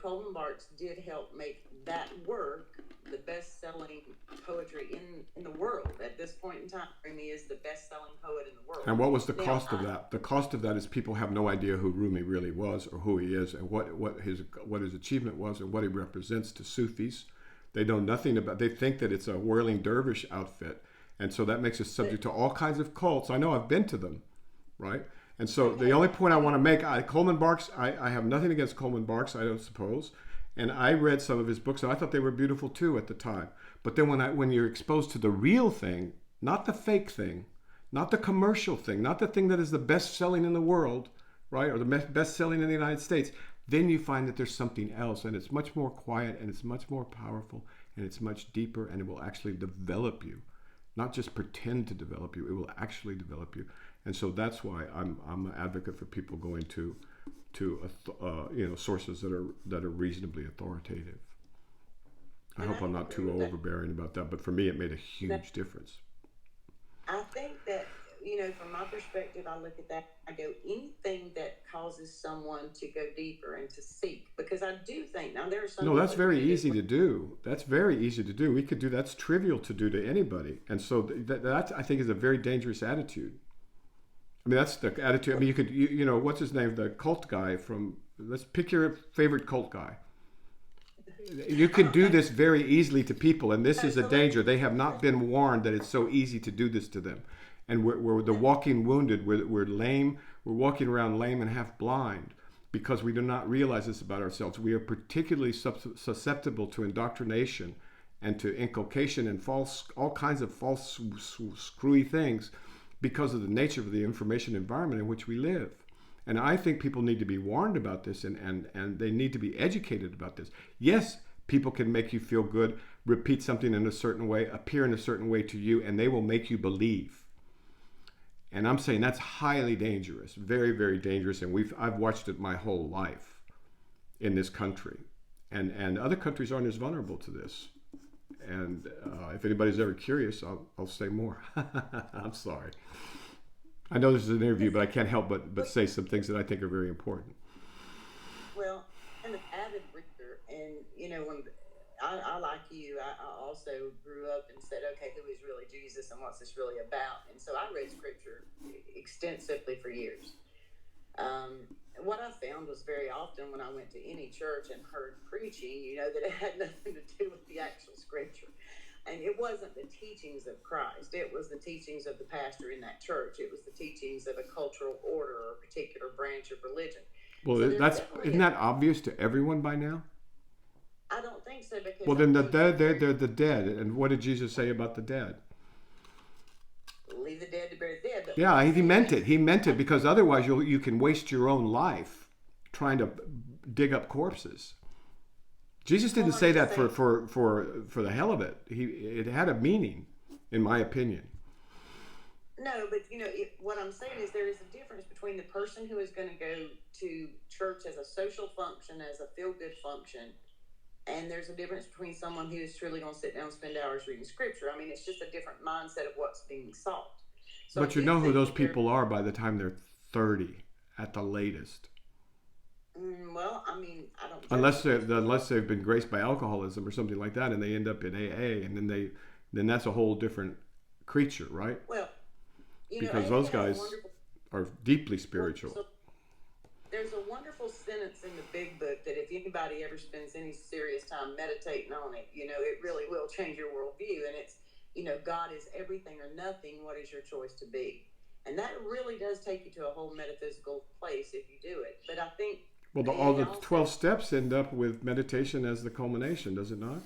Coleman Barks did help make that work the best-selling poetry in the world at this point in time. Rumi is the best-selling poet in the world. And what was the cost of that? The cost of that is people have no idea who Rumi really was, or who he is, and what his achievement was, and what he represents to Sufis. They know nothing about. They think that it's a whirling dervish outfit. And so that makes us subject to all kinds of cults. I know, I've been to them, right? And so the only point I want to make, Coleman Barks, I have nothing against Coleman Barks, I don't suppose. And I read some of his books, and I thought they were beautiful too at the time. But then when you're exposed to the real thing, not the fake thing, not the commercial thing, not the thing that is the best selling in the world, right? Or the best selling in the United States, then you find that there's something else, and it's much more quiet, and it's much more powerful, and it's much deeper, and it will actually develop you. Not just pretend to develop you; it will actually develop you. And so that's why I'm an advocate for people going to sources that are reasonably authoritative. I hope I'm not too overbearing about that, but for me, it made a huge difference. I think that from my perspective, I look at that. I go, anything that causes someone to go deeper and to seek, because I do think now there are some. No, that's very easy to do. That's very easy to do. We could do that's trivial to do to anybody, and so that I think is a very dangerous attitude. I mean, that's the attitude. I mean, you could what's his name, the cult guy from. Let's pick your favorite cult guy. You can do this very easily to people, and this is a danger. They have not been warned that it's so easy to do this to them. And we're the walking wounded. We're lame. We're walking around lame and half blind because we do not realize this about ourselves. We are particularly susceptible to indoctrination and to inculcation and all kinds of false, screwy things because of the nature of the information environment in which we live. And I think people need to be warned about this and they need to be educated about this. Yes, people can make you feel good, repeat something in a certain way, appear in a certain way to you, and they will make you believe. And I'm saying that's highly dangerous, very, very dangerous. And I've watched it my whole life in this country. And other countries aren't as vulnerable to this. And if anybody's ever curious, I'll say more. I'm sorry. I know this is an interview, but I can't help but say some things that I think are very important. Well, I'm an avid reader, and when I like you, I also grew up and said, okay, who is really Jesus and what's this really about? And so I read scripture extensively for years. What I found was very often when I went to any church and heard preaching, that it had nothing to do with the actual scripture. And it wasn't the teachings of Christ. It was the teachings of the pastor in that church. It was the teachings of a cultural order or a particular branch of religion. Well, isn't that obvious to everyone by now? I don't think so. Because well, then they're the dead. And what did Jesus say about the dead? Leave the dead to bury the dead. Yeah, he meant it. He meant it because otherwise you can waste your own life trying to dig up corpses. Jesus didn't say that for the hell of it. It had a meaning, in my opinion. No, but what I'm saying is there is a difference between the person who is going to go to church as a social function, as a feel-good function, and there's a difference between someone who is truly going to sit down and spend hours reading scripture. I mean, it's just a different mindset of what's being sought. So but you know who those people are by the time they're 30 at the latest. Well, I mean, I don't. Unless they've been graced by alcoholism or something like that, and they end up in AA, and then that's a whole different creature, right? Well, because those guys are deeply spiritual. So there's a wonderful sentence in the Big Book that if anybody ever spends any serious time meditating on it, it really will change your worldview. And it's, God is everything or nothing. What is your choice to be? And that really does take you to a whole metaphysical place if you do it. But I think. Well, all the 12 steps end up with meditation as the culmination, does it not?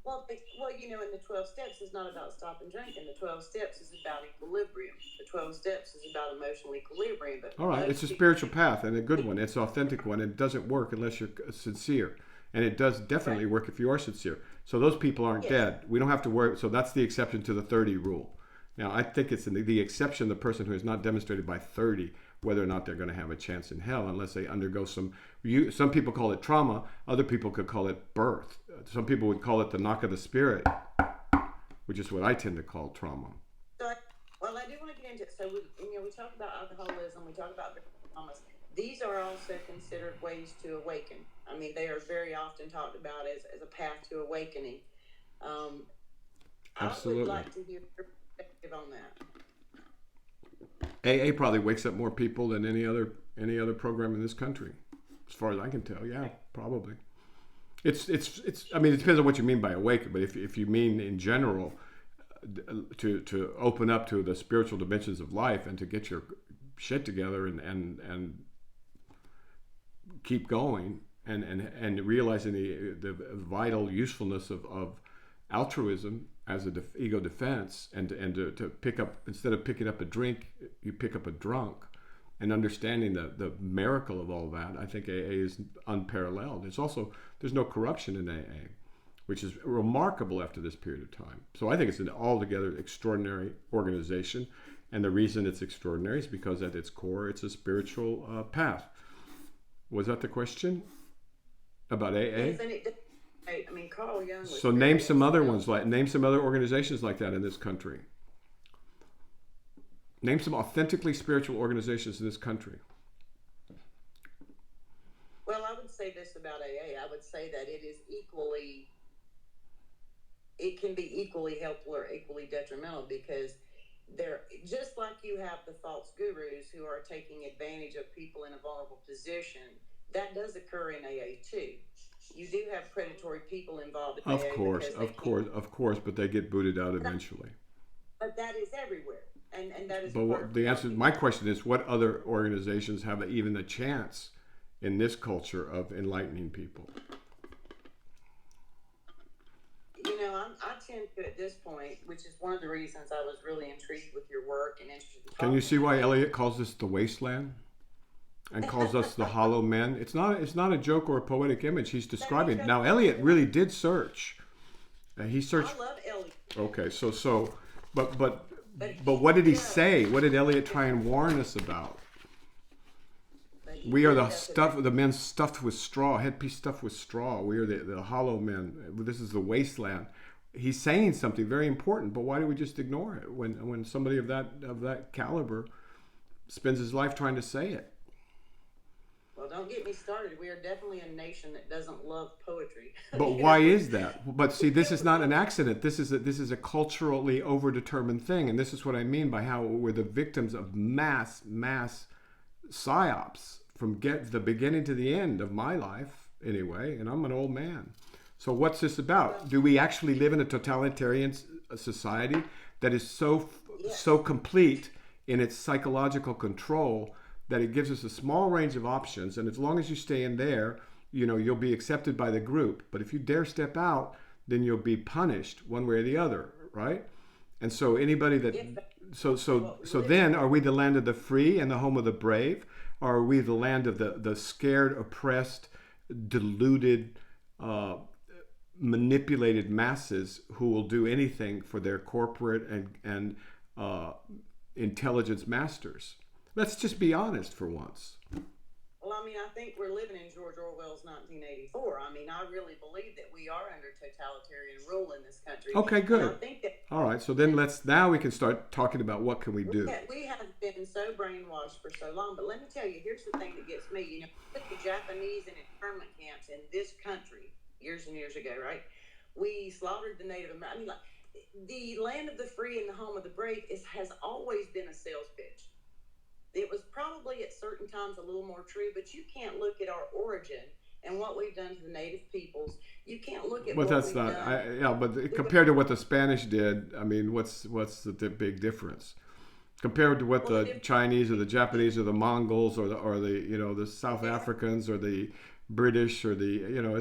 Well, and the 12 steps is not about stop and drinking. The 12 steps is about equilibrium. The 12 steps is about emotional equilibrium. But all right, it's a spiritual path and a good one. It's an authentic one. It doesn't work unless you're sincere. And it does definitely work if you are sincere. So those people aren't dead. We don't have to worry. So that's the exception to the 30 rule. Now, I think it's the exception, the person who has not demonstrated by 30 whether or not they're going to have a chance in hell unless they undergo some people call it trauma, other people could call it birth. Some people would call it the knock of the spirit, which is what I tend to call trauma. So, well, I do want to get into it. So, we talk about alcoholism, we talk about traumas. These are also considered ways to awaken. I mean, they are very often talked about as a path to awakening. Absolutely. I would like to hear your perspective on that. AA probably wakes up more people than any other program in this country, as far as I can tell. Yeah, probably. It's. I mean, it depends on what you mean by awaken. But if you mean in general, to open up to the spiritual dimensions of life and to get your shit together and keep going and realizing the vital usefulness of altruism as a ego defense, and to pick up, instead of picking up a drink, you pick up a drunk, and understanding the miracle of all that, I think AA is unparalleled. It's also, there's no corruption in AA, which is remarkable after this period of time. So I think it's an altogether extraordinary organization, and the reason it's extraordinary is because at its core, it's a spiritual path. Was that the question about AA? Yes, I mean, Carl Jung was. So name some other ones, name some other organizations like that in this country. Name some authentically spiritual organizations in this country. Well, I would say this about AA. I would say that it can be equally helpful or equally detrimental, because they're just like you have the false gurus who are taking advantage of people in a vulnerable position. That does occur in AA too. You do have predatory people involved in AA. Of course, but they get booted out eventually. But that is everywhere, and that is. But the answer to my question is, what other organizations have even a chance in this culture of enlightening people? I tend to, at this point, which is one of the reasons I was really intrigued with your work and interested in. Can you see why Eliot calls this the wasteland? And calls us the hollow men. It's not a joke or a poetic image. He's describing. Now, Eliot really did search. He searched. I love Eliot. Okay, but what did he say? What did Eliot try and warn us about? We are the men stuffed with straw, headpiece stuffed with straw. We are the hollow men. This is the wasteland. He's saying something very important, but why do we just ignore it when somebody of that caliber spends his life trying to say it? Well, don't get me started. We are definitely a nation that doesn't love poetry. But why is that? But see, this is not an accident. This is a culturally overdetermined thing, and this is what I mean by how we're the victims of mass psyops from the beginning to the end of my life, anyway. And I'm an old man. So what's this about? Do we actually live in a totalitarian society that is so complete in its psychological control that it gives us a small range of options, and as long as you stay in there, you'll be accepted by the group. But if you dare step out, then you'll be punished one way or the other, right? And so anybody that so then, are we the land of the free and the home of the brave? Or are we the land of the scared, oppressed, deluded, manipulated masses who will do anything for their corporate and intelligence masters? Let's just be honest for once. Well, I mean, I think we're living in George Orwell's 1984. I mean, I really believe that we are under totalitarian rule in this country. Okay, good. And I think that, all right, so then now we can start talking about what can we do. We have been so brainwashed for so long, but let me tell you, here's the thing that gets me. Put the Japanese in internment camps in this country years and years ago, right? We slaughtered the Native Americans. I mean, like, the land of the free and the home of the brave has always been a sales pitch. It was probably at certain times a little more true, but you can't look at our origin and what we've done to the native peoples. You can't look at. But what that's not. But compared to what the Spanish did, I mean, what's the big difference? Compared to what the Chinese or the Japanese or the Mongols or the South Africans or the British or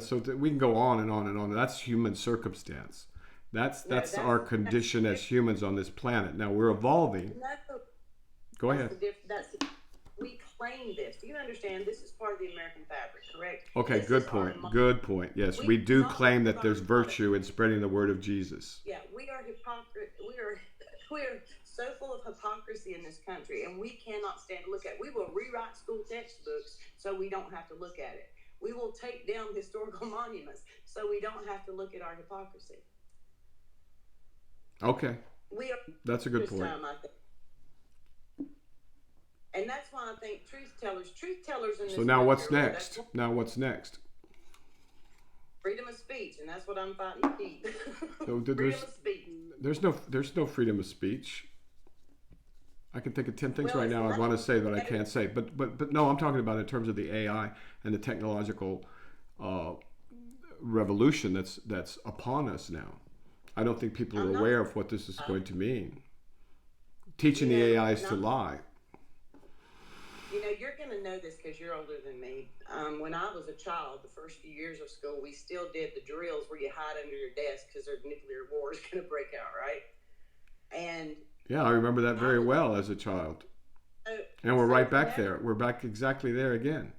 so we can go on and on and on. That's human circumstance. That's our condition as humans on this planet. Now we're evolving. Go ahead. We claim this. Do you understand? This is part of the American fabric, correct? Okay, good point. Good point. Yes, we do claim that there's virtue in spreading the word of Jesus. Yeah, we are hypocrite. We are we're so full of hypocrisy in this country, and we cannot stand to look at it. We will rewrite school textbooks so we don't have to look at it. We will take down historical monuments so we don't have to look at our hypocrisy. Okay. That's a good point. Time, I think. And that's why I think truth tellers in this So now what's country, next? Now what's next? Freedom of speech, and that's what I'm fighting to keep. No, Freedom of speech. There's no freedom of speech. I can think of 10 things right now I want to say that I can't say. But no, I'm talking about in terms of the AI and the technological revolution that's upon us now. I don't think people are aware of what this is going to mean. Teaching the AIs to lie. You know, you're going to know this because you're older than me. When I was a child, the first few years of school, we still did the drills where you hide under your desk because there's nuclear war is going to break out, right? And yeah, I remember that very well as a child. And we're right back there. We're back exactly there again.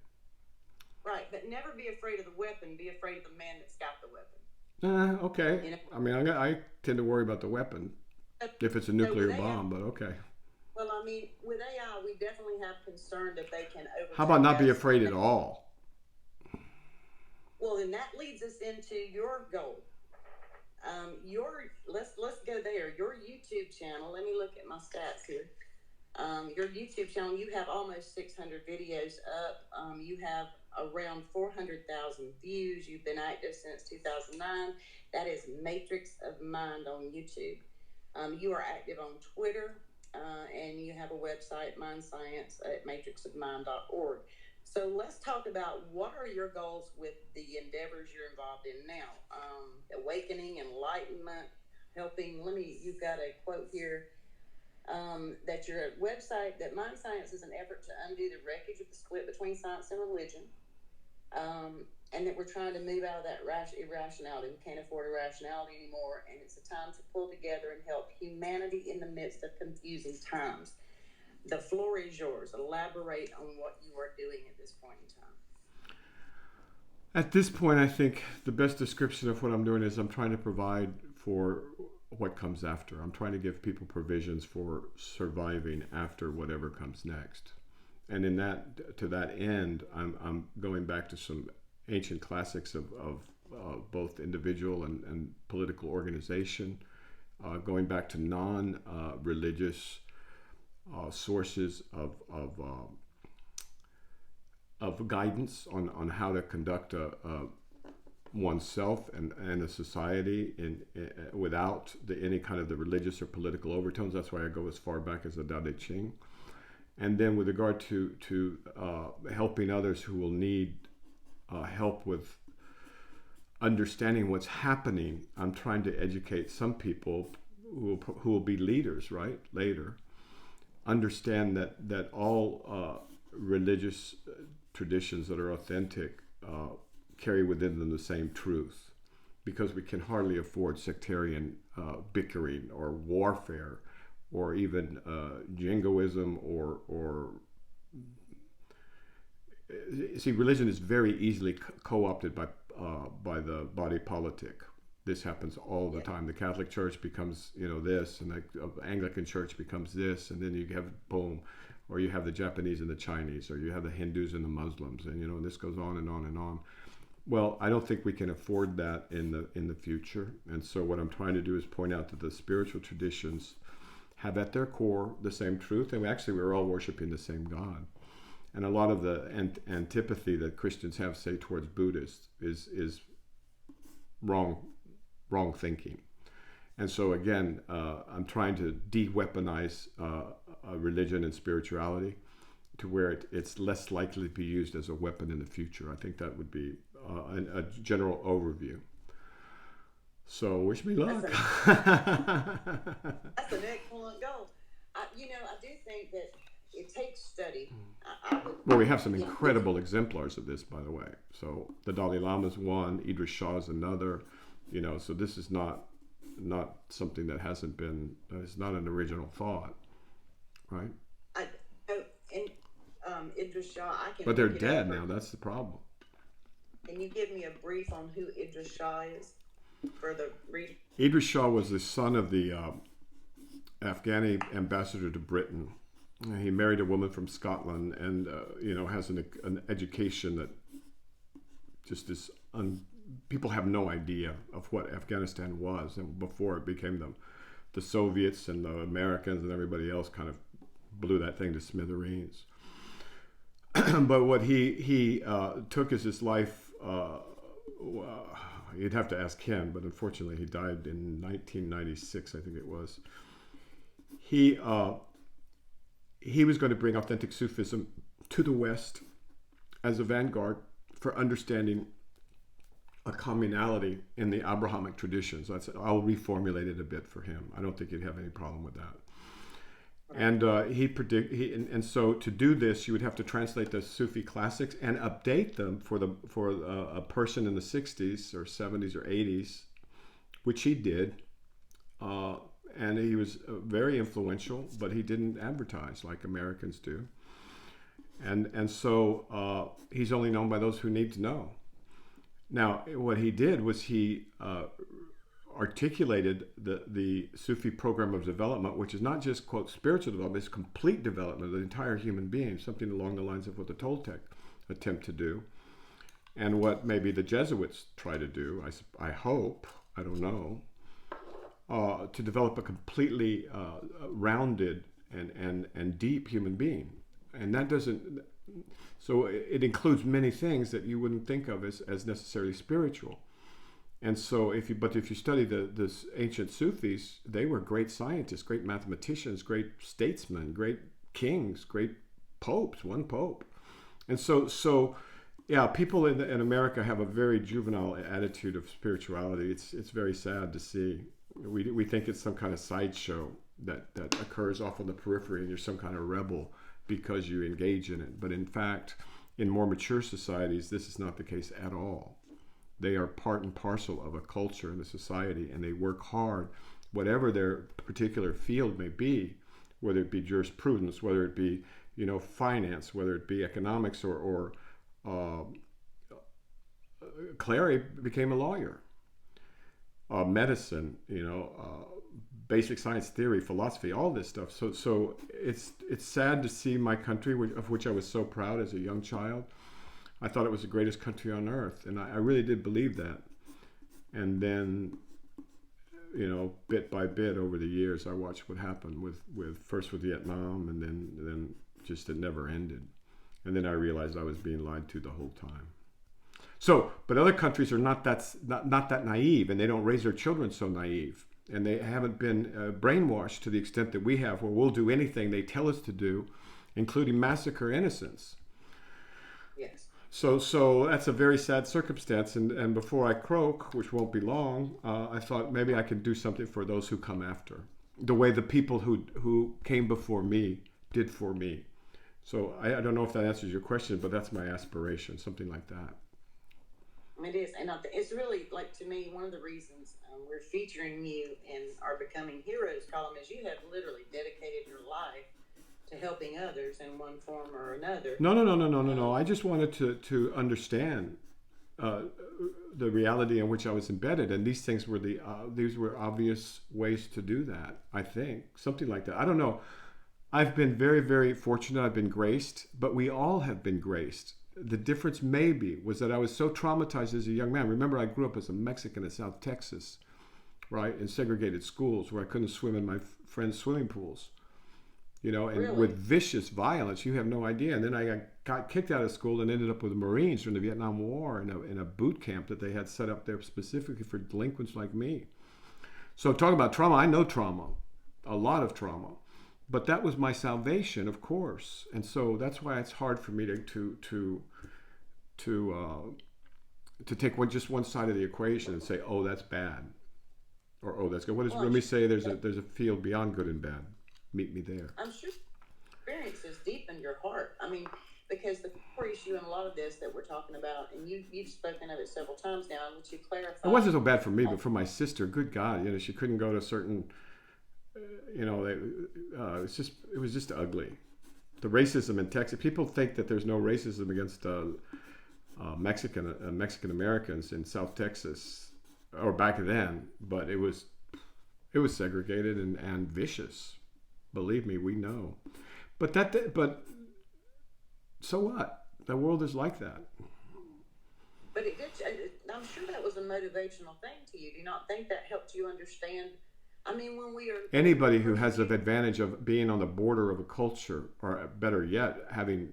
Right, but never be afraid of the weapon. Be afraid of the man that's got the weapon. Okay. You know? I mean, I tend to worry about the weapon if it's a nuclear bomb, but okay. Well, I mean, with AI, we definitely have concern that they can overtake. How about not be afraid at all? Well, then that leads us into your goal. Let's go there. Your YouTube channel. Let me look at my stats here. Your YouTube channel. You have almost 600 videos up. You have around 400,000 views. You've been active since 2009. That is Matrix of Mind on YouTube. You are active on Twitter. And you have a website, Mind Science, at matrixofmind.org. So let's talk about what are your goals with the endeavors you're involved in now. Awakening, enlightenment, helping. You've got a quote here that your website, that Mind Science is an effort to undo the wreckage of the split between science and religion. And that we're trying to move out of that irrationality. We can't afford irrationality anymore, and it's a time to pull together and help humanity in the midst of confusing times. The floor is yours. Elaborate on what you are doing at this point in time. At this point, I think the best description of what I'm doing is I'm trying to provide for what comes after. I'm trying to give people provisions for surviving after whatever comes next. And to that end, I'm going back to some ancient classics of both individual and political organization, going back to non-religious sources of guidance on how to conduct oneself and a society without any kind of the religious or political overtones. That's why I go as far back as the Tao Te Ching. And then with regard to helping others who will need help with understanding what's happening, I'm trying to educate some people who will be leaders, right, later, understand that all religious traditions that are authentic carry within them the same truth, because we can hardly afford sectarian bickering or warfare or even jingoism or see, religion is very easily co-opted by the body politic. This happens all the time. The Catholic Church becomes, this, and the Anglican Church becomes this, and then you have boom, or you have the Japanese and the Chinese, or you have the Hindus and the Muslims, and this goes on and on and on. Well, I don't think we can afford that in the future, and so what I'm trying to do is point out that the spiritual traditions have at their core the same truth, and we're all worshiping the same God. And a lot of the antipathy that Christians have, say, towards Buddhists is wrong thinking. And so again, I'm trying to de-weaponize religion and spirituality to where it's less likely to be used as a weapon in the future. I think that would be a general overview. So wish me luck. That's an excellent goal. I do think that it takes study. Well, we have some incredible exemplars of this, by the way. So the Dalai Lama is one, Idris Shah is another. So this is not something that hasn't been. It's not an original thought, right? Idris Shah, I can. But they're dead now. That's the problem. Can you give me a brief on who Idris Shah is for the read? Idris Shah was the son of the Afghani ambassador to Britain. He married a woman from Scotland, and has an education that just is people have no idea of what Afghanistan was, and before it became the Soviets and the Americans and everybody else kind of blew that thing to smithereens. But what he took as his life, you'd have to ask him, but unfortunately he died in 1996, I think it was. He was going to bring authentic Sufism to the West as a vanguard for understanding a communality in the Abrahamic traditions. I'll reformulate it a bit for him. I don't think he'd have any problem with that. And and so to do this, you would have to translate the Sufi classics and update them for a person in the 60s or 70s or 80s, which he did. And he was very influential, but he didn't advertise like Americans do. And so he's only known by those who need to know. Now, what he did was he articulated the Sufi program of development, which is not just, quote, spiritual development, it's complete development of the entire human being, something along the lines of what the Toltec attempt to do, and what maybe the Jesuits try to do, I hope, I don't know, to develop a completely rounded and deep human being. And that doesn't, so it includes many things that you wouldn't think of as necessarily spiritual. And so if you study the ancient Sufis, they were great scientists, great mathematicians, great statesmen, great kings, great popes, one pope. And so yeah, people in America have a very juvenile attitude of spirituality. It's very sad to see. We think it's some kind of sideshow that occurs off on the periphery, and you're some kind of rebel because you engage in it. But in fact, in more mature societies, this is not the case at all. They are part and parcel of a culture and a society, and they work hard, whatever their particular field may be, whether it be jurisprudence, whether it be finance, whether it be economics, or Clary became a lawyer. Medicine, basic science, theory, philosophy, all this stuff. So it's sad to see my country, of which I was so proud as a young child. I thought it was the greatest country on earth, and I really did believe that. And then, bit by bit over the years, I watched what happened with first with Vietnam, and then just it never ended. And then I realized I was being lied to the whole time. So, but other countries are not that naive, and they don't raise their children so naive, and they haven't been brainwashed to the extent that we have, where we'll do anything they tell us to do, including massacre innocents. Yes. So that's a very sad circumstance, and before I croak, which won't be long, I thought maybe I could do something for those who come after, the way the people who came before me did for me. So I don't know if that answers your question, but that's my aspiration, something like that. It is, and it's really, like, to me, one of the reasons we're featuring you in our Becoming Heroes column is you have literally dedicated your life to helping others in one form or another. No. I just wanted to understand the reality in which I was embedded, and these things were these were obvious ways to do that. I think something like that. I don't know. I've been very, very fortunate. I've been graced, but we all have been graced. The difference maybe was that I was so traumatized as a young man. Remember, I grew up as a Mexican in South Texas, right, in segregated schools where I couldn't swim in my friends' swimming pools, and Really? with vicious violence. You have no idea. And then I got kicked out of school and ended up with the Marines during the Vietnam War in a boot camp that they had set up there specifically for delinquents like me. So talking about trauma, I know trauma, a lot of trauma. But that was my salvation, of course, and so that's why it's hard for me to take just one side of the equation and say, oh, that's bad, or oh, that's good. Let me say there's a field beyond good and bad. Meet me there. I'm sure experiences deepen your heart. Because the core issue in a lot of this that we're talking about, and you've spoken of it several times now, and which you clarify. It wasn't so bad for me, but for my sister, good God, she couldn't go to certain. It was just ugly. The racism in Texas. People think that there's no racism against Mexican Americans in South Texas, or back then, but it was It was segregated and vicious. Believe me, we know. But so what? The world is like that. But it did. I'm sure that was a motivational thing to you. Do you not think that helped you understand? I mean, when we are Anybody who has the advantage of being on the border of a culture, or better yet, having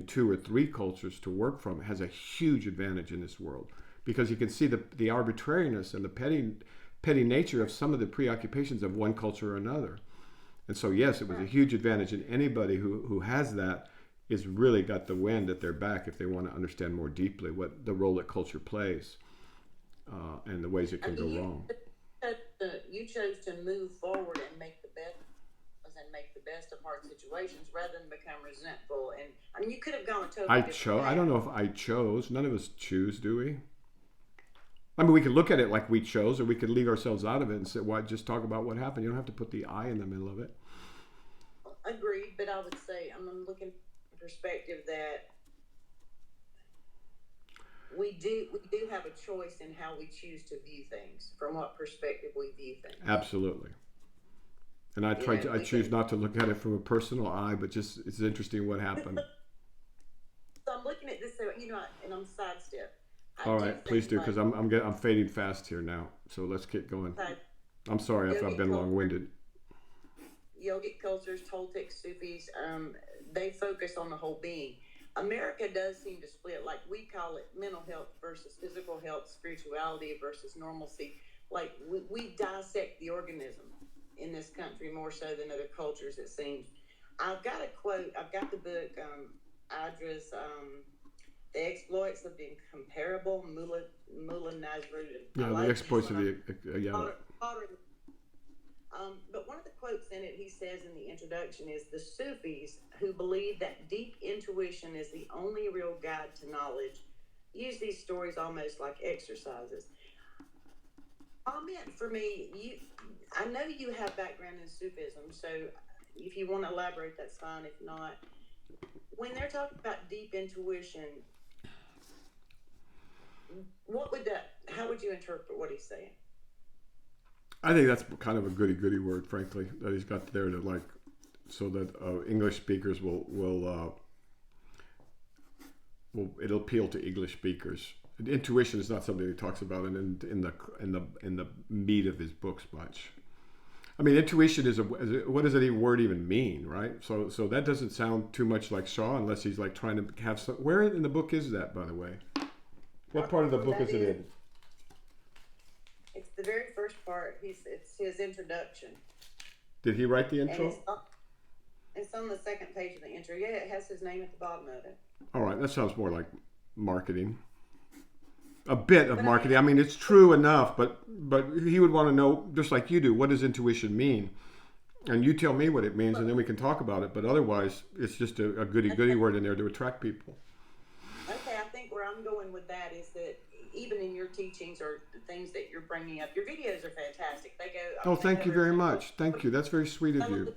two or three cultures to work from, has a huge advantage in this world, because you can see the arbitrariness and the petty nature of some of the preoccupations of one culture or another. And so, yes, it was a huge advantage, and anybody who has that is really got the wind at their back if they want to understand more deeply what the role that culture plays, and the ways it can go wrong. You chose to move forward and make the best of hard situations rather than become resentful. And I mean, you could have gone a totally different path. I don't know if I chose. None of us choose, do we? I mean, we could look at it like we chose, or we could leave ourselves out of it and say, "Why just talk about what happened?" You don't have to put the I in the middle of it. Agreed, but I would say I'm looking from the perspective that we do have a choice in how we choose to view things, from what perspective we view things. Absolutely. And I choose not to look at it from a personal eye, but just it's interesting what happened. So I'm looking at this, and I'm sidestep. All right, please do, because I'm fading fast here now. So let's get going. Okay. I'm sorry if I've been long-winded. Yogic cultures, Toltec Sufis, they focus on the whole being. America does seem to split, like we call it mental health versus physical health, spirituality versus normalcy. Like we dissect the organism in this country more so than other cultures, it seems. I've got a quote. I've got the book, Idra's The Exploits of the Incomparable, Mullah Nasrud. Yeah, the exploits of the but one of the quotes in it, he says in the introduction, is the Sufis, who believe that deep intuition is the only real guide to knowledge, use these stories almost like exercises. Comment for me, I know you have background in Sufism, so if you want to elaborate, that's fine. If not, when they're talking about deep intuition, how would you interpret what he's saying? I think that's kind of a goody word, frankly, that he's got there to so that English speakers will it'll appeal to English speakers. Intuition is not something he talks about in the meat of his books much. I mean, intuition what does any word even mean, right? So that doesn't sound too much like Shaw, unless he's like trying to have some. Where in the book is that, by the way? What part of the book is it in? It's the very first part. It's his introduction. Did he write the intro? It's on the second page of the intro. Yeah, it has his name at the bottom of it. All right, that sounds more like marketing. A bit of marketing. I mean, it's true enough, but he would want to know, just like you do, what does intuition mean? And you tell me what it means, and then we can talk about it. But otherwise, it's just a goody word in there to attract people. Okay, I think where I'm going with that is that even in your teachings or the things that you're bringing up, your videos are fantastic. They go. Oh, thank you very much. Thank you. That's very sweet of you.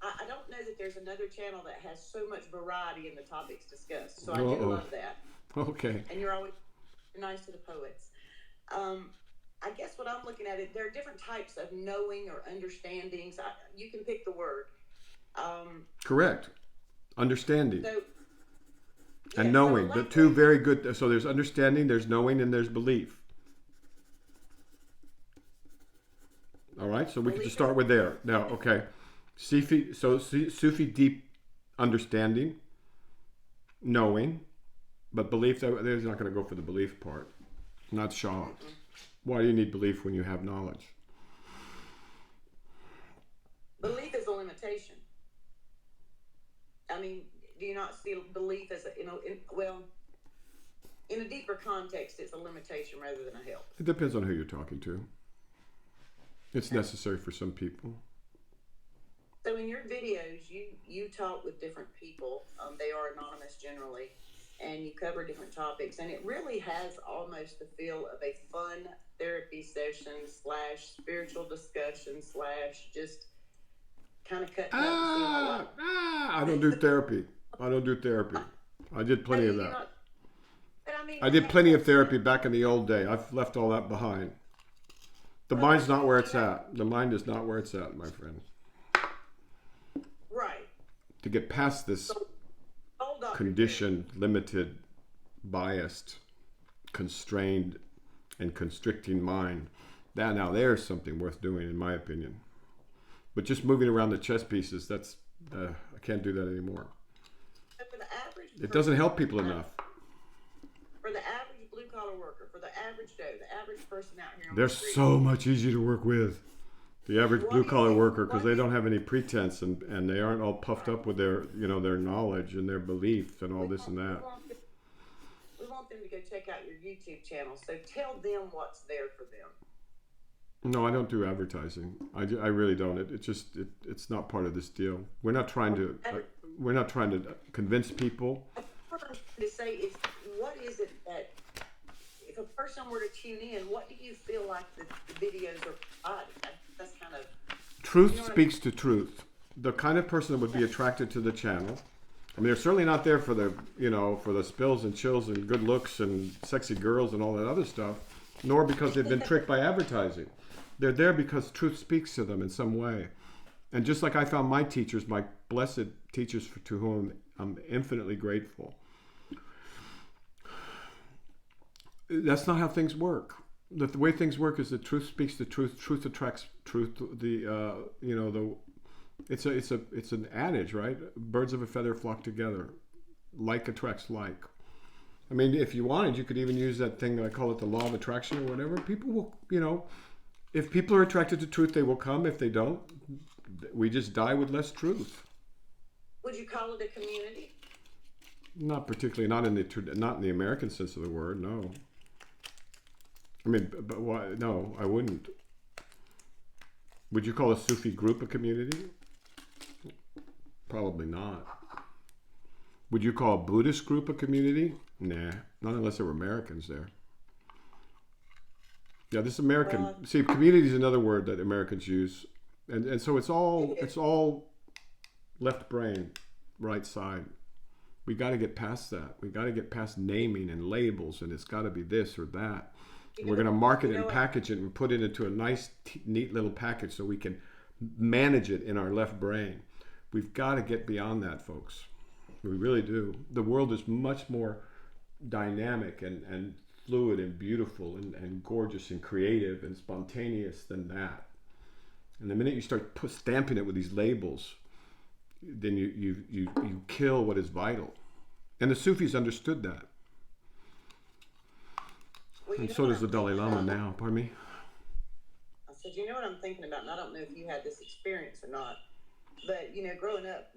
I don't know that there's another channel that has so much variety in the topics discussed. So I do love that. Okay. And you're nice to the poets. I guess what I'm looking at, there are different types of knowing or understandings. You can pick the word. Correct. Understanding. And Yeah, knowing, the two very good. So there's understanding, there's knowing, and there's belief. All right, so we can just start with there. Now, okay. Sufi deep understanding, knowing, but belief, there's not going to go for the belief part. Not Shaw. Mm-hmm. Why do you need belief when you have knowledge? Belief is a limitation. I mean, do you not see belief as in a deeper context, it's a limitation rather than a help? It depends on who you're talking to. It's necessary for some people. So in your videos, you talk with different people. They are anonymous generally, and you cover different topics. And it really has almost the feel of a fun therapy session / spiritual discussion / just kind of cutting up. I don't do therapy. I did plenty of that. I did plenty of therapy back in the old day. I've left all that behind. The mind's not where it's at. The mind is not where it's at, my friend. Right. To get past this So, hold on. conditioned, limited, biased, constrained, and constricting mind, now there's something worth doing, in my opinion. But just moving around the chess pieces, that's I can't do that anymore. For the average It doesn't help people enough. For the average blue collar worker, for the average Joe, the average person out here on They're the street, so much easier to work with. The average blue collar worker, because they don't have any pretense and they aren't all puffed up with their their knowledge and their beliefs and all this and that. We want them to go check out your YouTube channel. So tell them what's there for them. No, I don't do advertising. I really don't. It's not part of this deal. We're not trying to convince people. What I'm trying to say is, what is it that, if a person were to tune in, what do you feel like the videos are providing? That's kind of... Truth speaks to truth. The kind of person that would be attracted to the channel. I mean, they're certainly not there for the for the spills and chills and good looks and sexy girls and all that other stuff, nor because they've been tricked by advertising. They're there because truth speaks to them in some way. And just like I found my teachers, my blessed teachers to whom I'm infinitely grateful. That's not how things work. The way things work is that truth speaks to truth. Truth attracts truth. It's an adage, right? Birds of a feather flock together. Like attracts like. I mean, if you wanted, you could even use that thing, I call it the law of attraction or whatever. People will, if people are attracted to truth, they will come. If they don't, we just die with less truth. Would you call it a community? Not particularly, not in the American sense of the word, no. I mean, but why? No, I wouldn't. Would you call a Sufi group a community? Probably not. Would you call a Buddhist group a community? Nah, not unless there were Americans there. Yeah, this American, see, community is another word that Americans use. And so it's all left brain, right side. We got to get past that. We got to get past naming and labels, and it's got to be this or that. And we're going to market it and package it and put it into a nice, neat little package so we can manage it in our left brain. We've got to get beyond that, folks. We really do. The world is much more dynamic and fluid and beautiful and gorgeous and creative and spontaneous than that. And the minute you start stamping it with these labels, then you kill what is vital. And the Sufis understood that. Well, and so does the Dalai Lama now. Pardon me? I said, you know what I'm thinking about? And I don't know if you had this experience or not. But, growing up,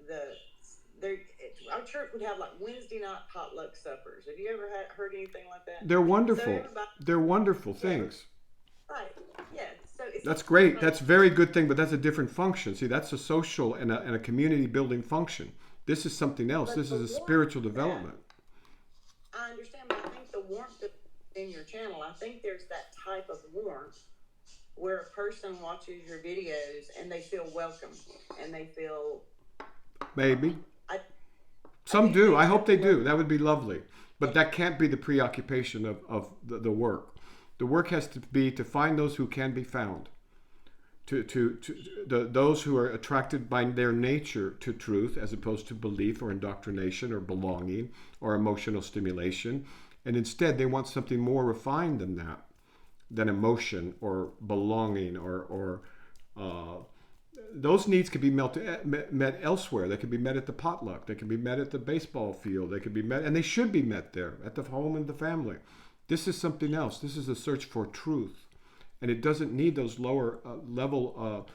our church would have like Wednesday night potluck suppers. Have you ever heard anything like that? They're wonderful. They're wonderful things. Right. Yeah. So that's great. That's a very good thing, but that's a different function. See, that's a social and a community building function. This is something else. This is a spiritual development. I understand, but I think the warmth in your channel, I think there's that type of warmth where a person watches your videos and they feel welcome and they feel... Maybe. Some do. I hope they do. That would be lovely. But that can't be the preoccupation of the work. The work has to be to find those who can be found. Those who are attracted by their nature to truth as opposed to belief or indoctrination or belonging or emotional stimulation. And instead they want something more refined than that, than emotion or belonging or those needs could be met elsewhere. They could be met at the potluck. They could be met at the baseball field. They could be met, and they should be met there, at the home and the family. This is something else. This is a search for truth. And it doesn't need those lower level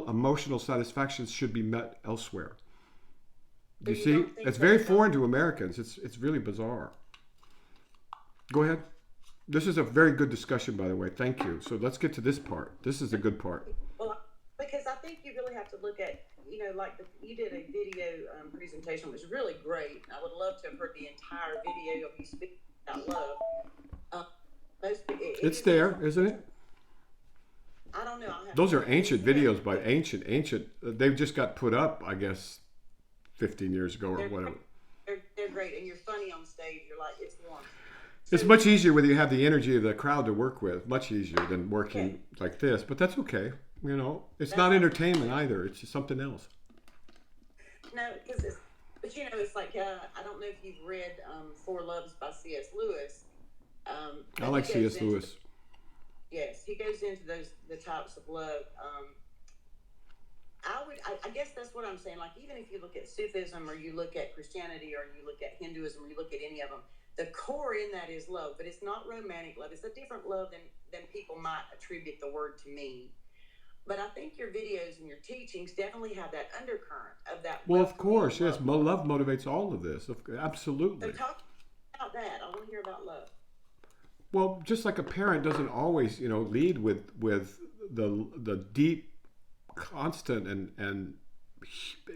emotional satisfactions should be met elsewhere. You see? It's very foreign to Americans. It's really bizarre. Go ahead. This is a very good discussion, by the way. Thank you. So let's get to this part. This is a good part. Well, because I think you really have to look at, like you did a video presentation, which was really great. I would love to have heard the entire video of you speaking about love. It's there, isn't it? I don't know. Those are ancient videos by ancient. They've just got put up, I guess, 15 years ago or whatever. They're great, and you're funny on stage. You're like, it's warm. It's much easier when you have the energy of the crowd to work with. Much easier than working like this. But that's okay. It's not entertainment either. It's just something else. No, because it's like I don't know if you've read Four Loves by C.S. Lewis. I like C.S. Lewis. Yes, he goes into the types of love. I guess that's what I'm saying. Like, even if you look at Sufism or you look at Christianity or you look at Hinduism or you look at any of them, the core in that is love, but it's not romantic love. It's a different love than people might attribute the word to mean. But I think your videos and your teachings definitely have that undercurrent of that. Well, of course, yes. Love motivates all of this. Absolutely. So talk about that. I want to hear about love. Well, just like a parent doesn't always, lead with the deep, constant, and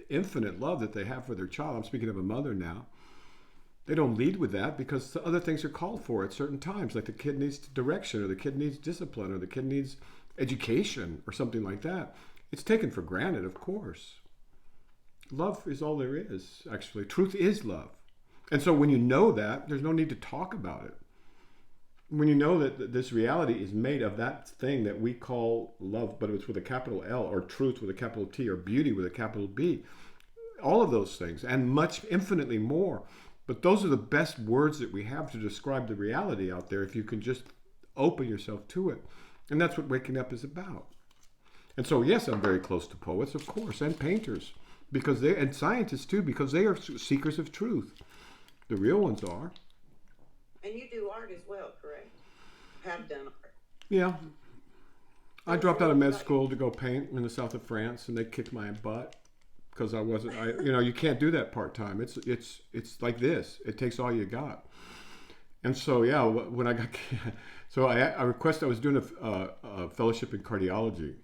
infinite love that they have for their child. I'm speaking of a mother now. They don't lead with that because other things are called for at certain times, like the kid needs direction, or the kid needs discipline, or the kid needs education, or something like that. It's taken for granted, of course. Love is all there is, actually. Truth is love. And so when you know that, there's no need to talk about it. When you know that this reality is made of that thing that we call love, but it's with a capital L, or truth with a capital T, or beauty with a capital B, all of those things, and much, infinitely more. But those are the best words that we have to describe the reality out there, if you can just open yourself to it. And that's what waking up is about. And so, yes, I'm very close to poets, of course, and painters, and scientists too, because they are seekers of truth. The real ones are. And you do art as well, correct? Have done art. Yeah. I dropped out of med school to go paint in the south of France, and they kicked my butt because I wasn't. You can't do that part time. It's like this. It takes all you got. And so, yeah, when I got, so I requested. I was doing a fellowship in cardiology,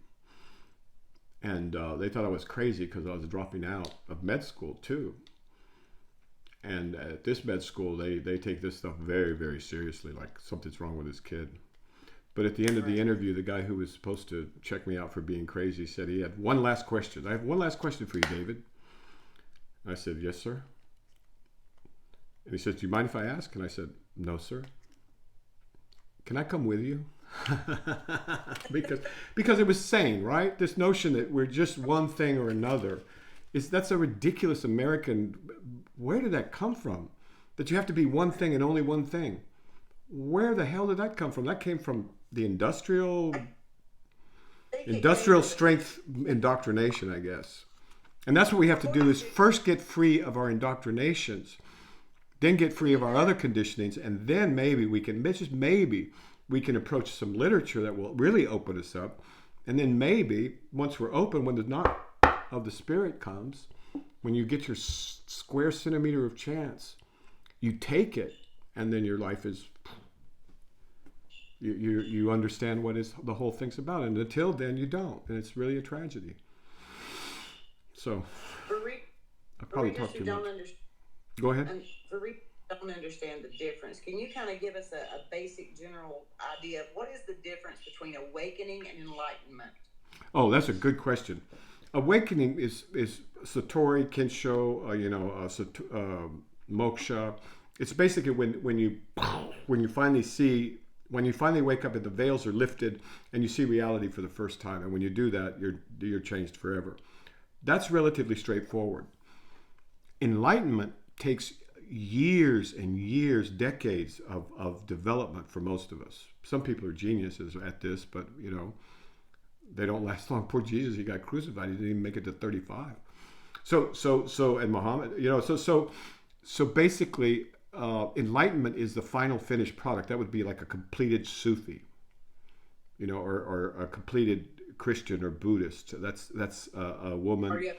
and they thought I was crazy because I was dropping out of med school too. And at this med school, they take this stuff very, very seriously, like something's wrong with this kid. But at the end of the interview, the guy who was supposed to check me out for being crazy said he had one last question. I have one last question for you, David. And I said, yes, sir. And he says, do you mind if I ask? And I said, no, sir. Can I come with you? because it was sane, right? This notion that we're just one thing or another. That's a ridiculous American. Where did that come from? That you have to be one thing and only one thing. Where the hell did that come from? That came from the industrial strength indoctrination, I guess. And that's what we have to do, is first get free of our indoctrinations, then get free of our other conditionings, and then maybe we can approach some literature that will really open us up. And then maybe once we're open, when the knock of the spirit comes, when you get your square centimeter of chance, you take it, and then your life is, you understand what is the whole thing's about. And until then, you don't, and it's really a tragedy. So I probably talked too much. Go ahead. For readers who don't understand the difference, can you kind of give us a basic general idea of what is the difference between awakening and enlightenment? Oh, that's a good question. Awakening is Satori, Kensho, Moksha. It's basically when you finally wake up and the veils are lifted and you see reality for the first time. And when you do that, you're changed forever. That's relatively straightforward. Enlightenment takes years and years, decades of development for most of us. Some people are geniuses at this, but they don't last long. Poor Jesus, he got crucified. He didn't even make it to 35. So, and Muhammad, so basically, enlightenment is the final finished product. That would be like a completed Sufi, or a completed Christian or Buddhist. That's a woman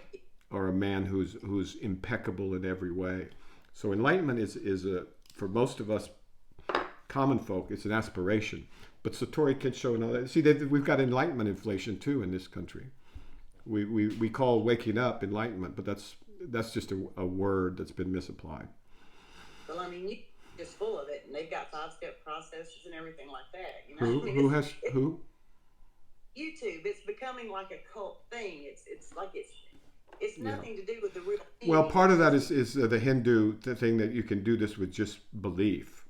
or a man who's impeccable in every way. So enlightenment is for most of us common folk, it's an aspiration. But Satori Kensho and all that. See, we've got enlightenment inflation too in this country. We call waking up enlightenment, but that's just a word that's been misapplied. Well, I mean, you're just full of it, and they've got 5-step processes and everything like that. Who has who? YouTube. It's becoming like a cult thing. It's nothing to do with the real thing. Well, part of that is the Hindu thing that you can do this with just belief.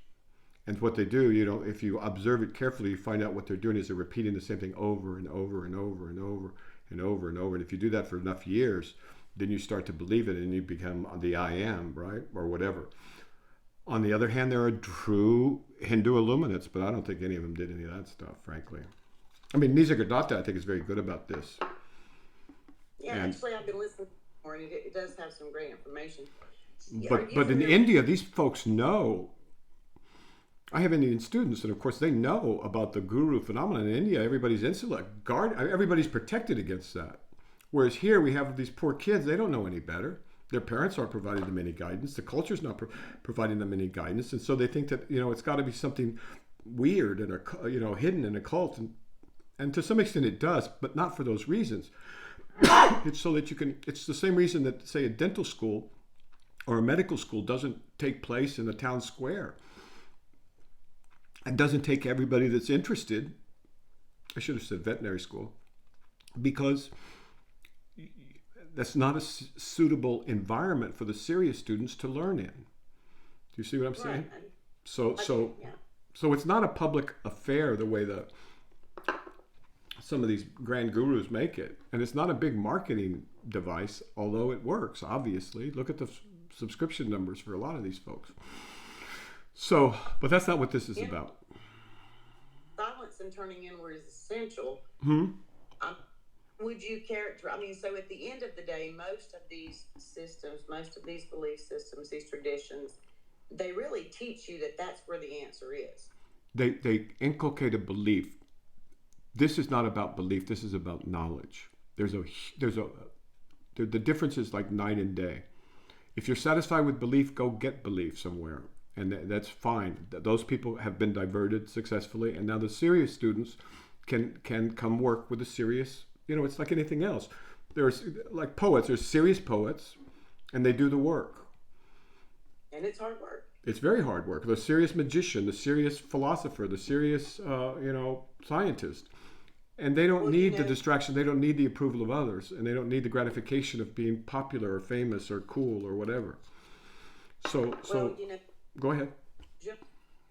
And what they do, if you observe it carefully, you find out what they're doing is they're repeating the same thing over and over and over and over and over and over. And if you do that for enough years, then you start to believe it and you become the I am, right? Or whatever. On the other hand, there are true Hindu illuminates, but I don't think any of them did any of that stuff, frankly. I mean, Nisargadatta, I think, is very good about this. Yeah, actually, I've been listening more, and it does have some great information. But in India, these folks know. I have Indian students, and of course, they know about the guru phenomenon. In India, everybody's everybody's protected against that. Whereas here, we have these poor kids; they don't know any better. Their parents aren't providing them any guidance. The culture's not providing them any guidance, and so they think that it's got to be something weird and hidden in a cult, and to some extent it does, but not for those reasons. It's so that you can. It's the same reason that, say, a dental school or a medical school doesn't take place in the town square. It doesn't take everybody that's interested. I should have said veterinary school, because that's not a suitable environment for the serious students to learn in. Do you see what I'm saying? Right. So it's not a public affair the way some of these grand gurus make it. And it's not a big marketing device, although it works, obviously. Look at the subscription numbers for a lot of these folks. So, but that's not what this is about. Silence and turning inward is essential. Would you characterize, so at the end of the day, most of these systems, most of these belief systems, these traditions, they really teach you that that's where the answer is. They inculcate a belief. This is not about belief. This is about knowledge. The difference is like night and day. If you're satisfied with belief, go get belief somewhere. And that's fine. Those people have been diverted successfully. And now the serious students can come work with the serious, it's like anything else. There's like poets, there's serious poets, and they do the work. And it's hard work. It's very hard work. The serious magician, the serious philosopher, the serious, scientist. And they don't need the distraction. They don't need the approval of others. And they don't need the gratification of being popular or famous or cool or whatever. So go ahead.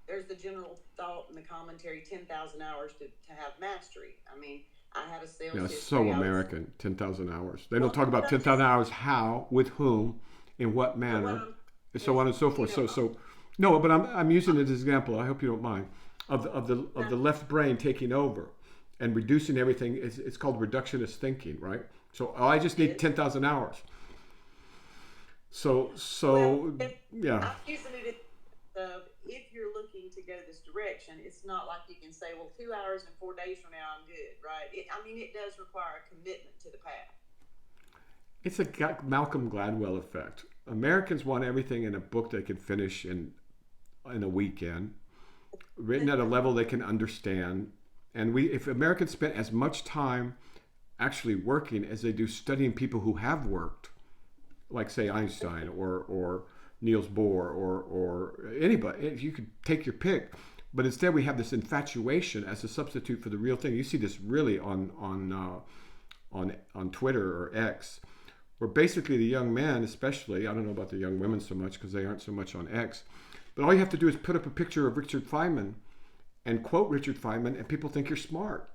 There's the general thought in the commentary, 10,000 hours to have mastery. I mean, I had a sales history. So American, 10,000 hours. They don't talk about 10,000 hours, how, with whom, in what manner, so on and so forth. No, but I'm using it as an example. I hope you don't mind. Of the left brain taking over and reducing everything. It's called reductionist thinking, right? So I just need 10,000 hours. Yeah. I'm using it if you're looking to go this direction, it's not like you can say, well, 2 hours and 4 days from now, I'm good, right? It does require a commitment to the path. It's a Malcolm Gladwell effect. Americans want everything in a book they can finish in a weekend, written at a level they can understand. And if Americans spent as much time actually working as they do studying people who have worked, like say Einstein or Niels Bohr or anybody, if you could take your pick, but instead we have this infatuation as a substitute for the real thing. You see this really on Twitter or X, where basically the young men, especially, I don't know about the young women so much because they aren't so much on X, but all you have to do is put up a picture of Richard Feynman and quote Richard Feynman, and people think you're smart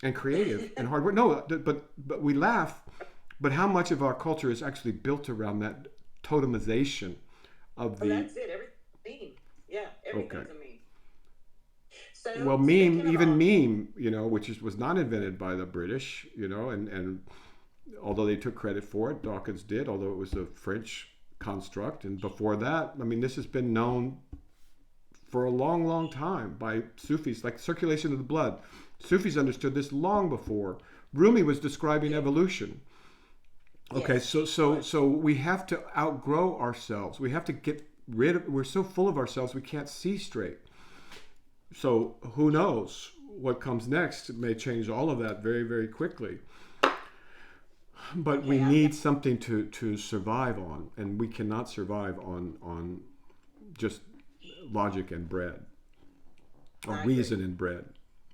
and creative and hard work. No, but we laugh. But how much of our culture is actually built around that totemization of the? That's it. Everything's a meme. Yeah, everything's a meme. So, well, meme, which was not invented by the British, and although they took credit for it, Dawkins did, although it was a French construct, and before that, this has been known for a long, long time by Sufis, like circulation of the blood. Sufis understood this long before. Rumi was describing evolution. Okay, yes. So we have to outgrow ourselves. We have to get rid of. We're so full of ourselves we can't see straight. So who knows what comes next? It may change all of that very, very quickly. But we need something to survive on, and we cannot survive on just logic and bread, or reason and bread.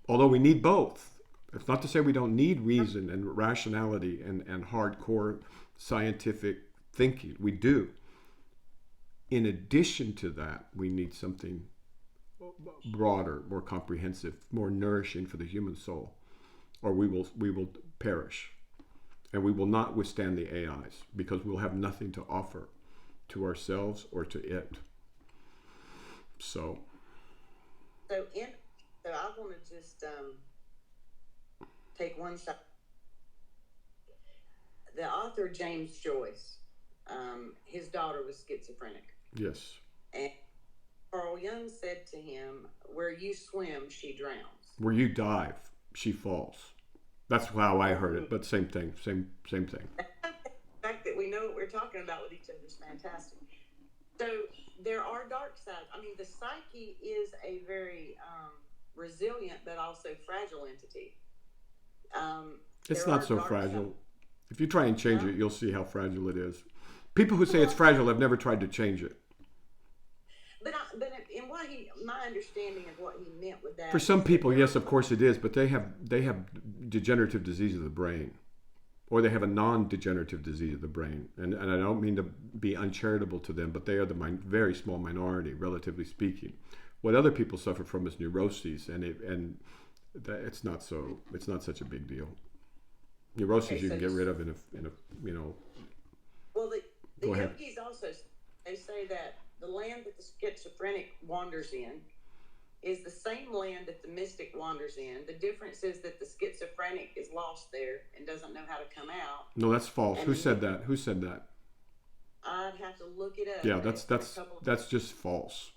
Although we need both. It's not to say we don't need reason and rationality and hardcore scientific thinking. We do. In addition to that, we need something broader, more comprehensive, more nourishing for the human soul, or we will perish, and we will not withstand the AIs because we'll have nothing to offer to ourselves or to it. So I want to just take one side. The author James Joyce, his daughter was schizophrenic. yes, And Carl Jung said to him, "Where you swim, she drowns. where you dive, she falls." That's how I heard it, but same thing, same thing. The fact that we know what we're talking about with each other is fantastic. So there are dark sides. I mean, the psyche is a very resilient but also fragile entity. It's There not are so dark fragile. sides. If you try and change it, you'll see how fragile it is. People who say it's fragile have never tried to change it. But in what my understanding of what he meant with that. For some is people, that yes, of course it is, but they have degenerative disease of the brain, or they have a non-degenerative disease of the brain. And I don't mean to be uncharitable to them, but they are the very small minority, relatively speaking. What other people suffer from is neuroses, it's not such a big deal. Neuroses you can get rid of in a Well, the Go ahead. yogis also, they say that the land that the schizophrenic wanders in is the same land that the mystic wanders in. The difference is that the schizophrenic is lost there and doesn't know how to come out. No, that's false. And Who said that? Who said that? I'd have to look it up. Yeah, There's a couple of- that's just false.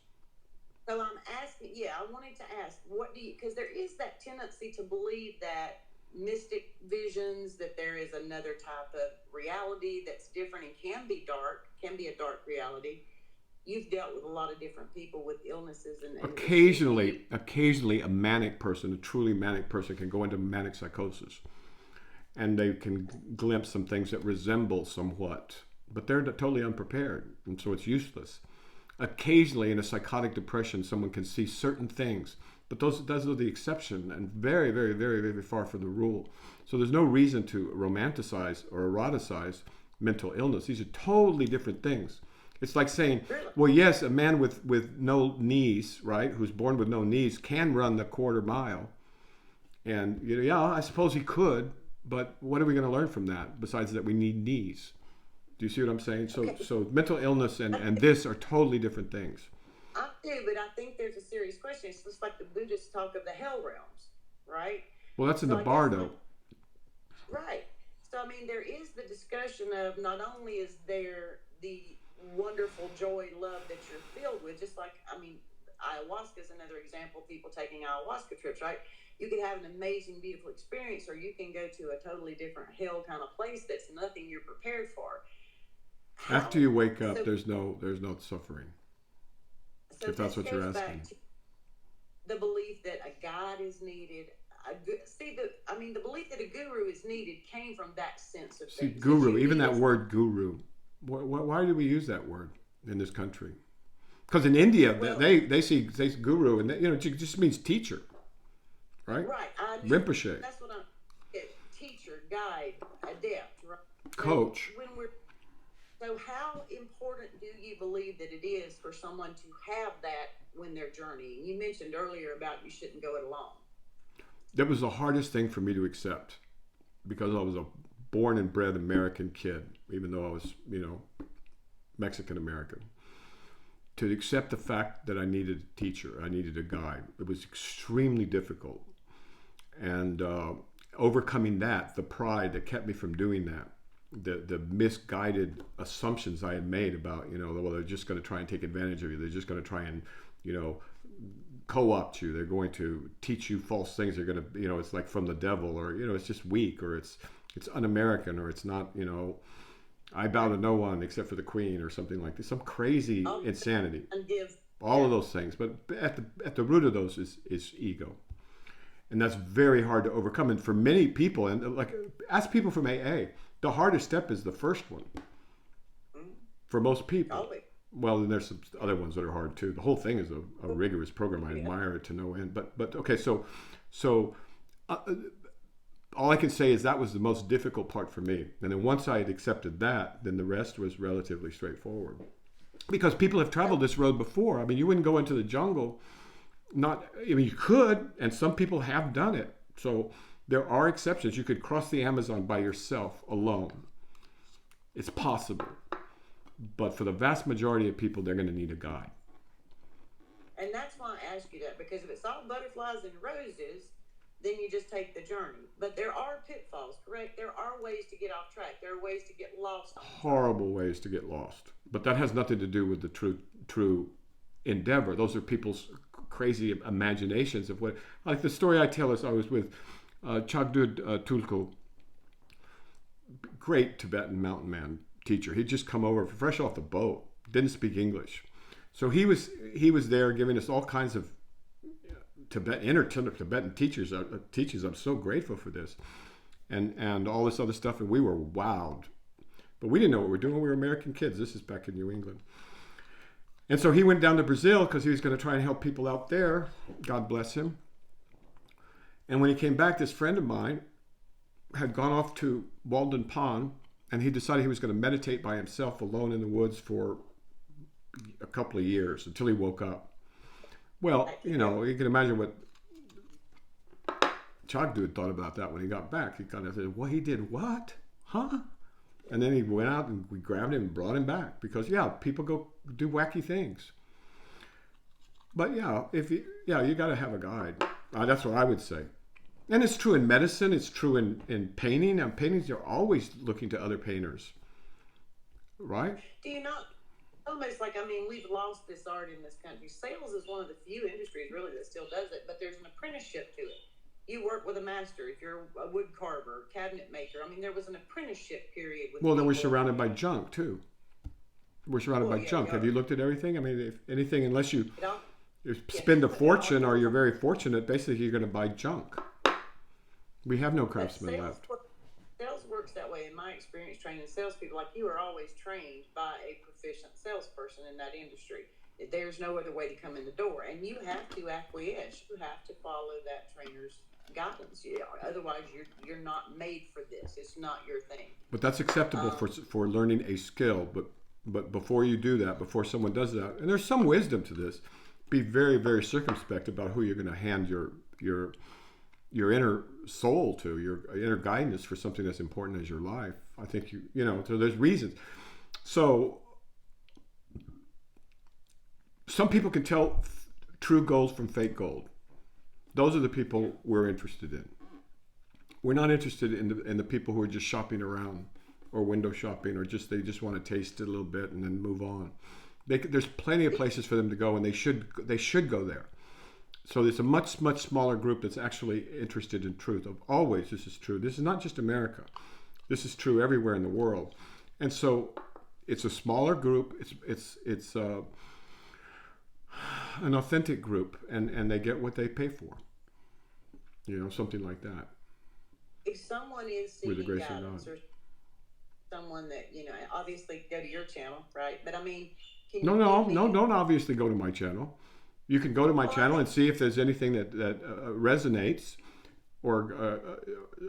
So I'm asking, I wanted to ask, because there is that tendency to believe that mystic visions, that there is another type of reality that's different and can be a dark reality. You've dealt with a lot of different people with illnesses and Occasionally a manic person, a truly manic person, can go into manic psychosis, and they can glimpse some things that resemble somewhat, but they're totally unprepared, and so it's useless. Occasionally, in a psychotic depression, someone can see certain things, but those are the exception and very, very, very, very far from the rule. So there's no reason to romanticize or eroticize mental illness. These are totally different things. It's like saying, well, yes, a man with no knees, right, who's born with no knees, can run the quarter mile. And, yeah, I suppose he could, but what are we going to learn from that besides that we need knees? Do you see what I'm saying? So mental illness and this are totally different things. I do, but I think there's a serious question. It's just like the Buddhists talk of the hell realms, right? Well, that's in the bardo. Right. So, I mean, there is the discussion of not only is there the wonderful joy, love that you're filled with, just like, I mean, ayahuasca is another example of people taking ayahuasca trips, right? You can have an amazing, beautiful experience, or you can go to a totally different hell kind of place that's nothing you're prepared for. After you wake up, there's no suffering. So If that's what you're asking. The belief that a guide is needed. The belief that a guru is needed came from that sense of See, things. guru, even that word guru, why do we use that word in this country? Because in India, they see guru, and it just means teacher, right? Right. Rinpoche. That's what teacher, guide, adept, right? Coach. So how important do you believe that it is for someone to have that when they're journeying? You mentioned earlier about you shouldn't go it alone. That was the hardest thing for me to accept because I was a born and bred American kid, even though I was, Mexican American. To accept the fact that I needed a teacher, I needed a guide, it was extremely difficult. And overcoming that, the pride that kept me from doing that, the misguided assumptions I had made about, well, they're just going to try and take advantage of you. They're just going to try and, co-opt you. They're going to teach you false things. They're going to, it's like from the devil, or, it's just weak, or it's un-American, or it's not, I bow to no one except for the queen, or something like this. Some crazy insanity. All of those things. But at the root of those is ego. And that's very hard to overcome. And for many people, and like ask people from AA, the hardest step is the first one. For most people. Well, and there's some other ones that are hard too. The whole thing is a rigorous program. I admire it to no end. But okay, so all I can say is that was the most difficult part for me. And then once I had accepted that, then the rest was relatively straightforward. Because people have traveled this road before. I mean, you wouldn't go into the jungle Not, I mean, you could, and some people have done it. So there are exceptions. You could cross the Amazon by yourself, alone. It's possible. But for the vast majority of people, they're going to need a guide. And that's why I ask you that, because if it's all butterflies and roses, then you just take the journey. But there are pitfalls, correct? There are ways to get off track. There are ways to get lost. Horrible ways to get lost. But that has nothing to do with the true endeavor. Those are people's crazy imaginations of what, like the story I tell is I was with Chagdud Tulku, great Tibetan mountain man teacher. He'd just come over fresh off the boat, didn't speak English. So he was there giving us all kinds of Tibetan teachers. I'm so grateful for this, and all this other stuff, and we were wowed. But we didn't know what we were doing. We were American kids. This is back in New England. And so he went down to Brazil because he was going to try and help people out there. God bless him. And when he came back, this friend of mine had gone off to Walden Pond, and he decided he was going to meditate by himself alone in the woods for a couple of years until he woke up. Well, you know, you can imagine what Chagdud thought about that when he got back. He kind of said, well, he did what? Huh? And then he went out and we grabbed him and brought him back because, yeah, people go do wacky things. But yeah, you got to have a guide. That's what I would say. And it's true in medicine. It's true in painting. And paintings, you're always looking to other painters, right? Do you not? Almost like, I mean, we've lost this art in this country. Sales is one of the few industries really that still does it, but there's an apprenticeship to it. You work with a master. If you're a wood carver, cabinet maker, I mean, there was an apprenticeship period. Well, then we're surrounded by junk too. We're surrounded by junk. Have you looked at everything? I mean, if anything, unless you spend a fortune or you're very fortunate, basically you're going to buy junk. We have no craftsmen left. Sales works that way. In my experience training salespeople, like you are always trained by a proficient salesperson in that industry. There's no other way to come in the door, and you have to acquiesce. You have to follow that trainer's guidance. Otherwise, you're not made for this. It's not your thing. But that's acceptable for learning a skill. But before you do that, before someone does that, and there's some wisdom to this, be very, very circumspect about who you're going to hand your inner soul to, your inner guidance for something that's important as your life. I think so there's reasons. So some people can tell true gold from fake gold. Those are the people we're interested in. We're not interested in the people who are just shopping around or window shopping or they just want to taste it a little bit and then move on. There's plenty of places for them to go, and they should go there. So there's a much, much smaller group that's actually interested in truth. Always, this is true. This is not just America. This is true everywhere in the world. And so it's a smaller group. It's an authentic group, and they get what they pay for. Something like that. If someone is seeking guidance or someone that, obviously go to your channel, right? But I mean, No, don't obviously go to my channel. You can go to my channel and see if there's anything that resonates, or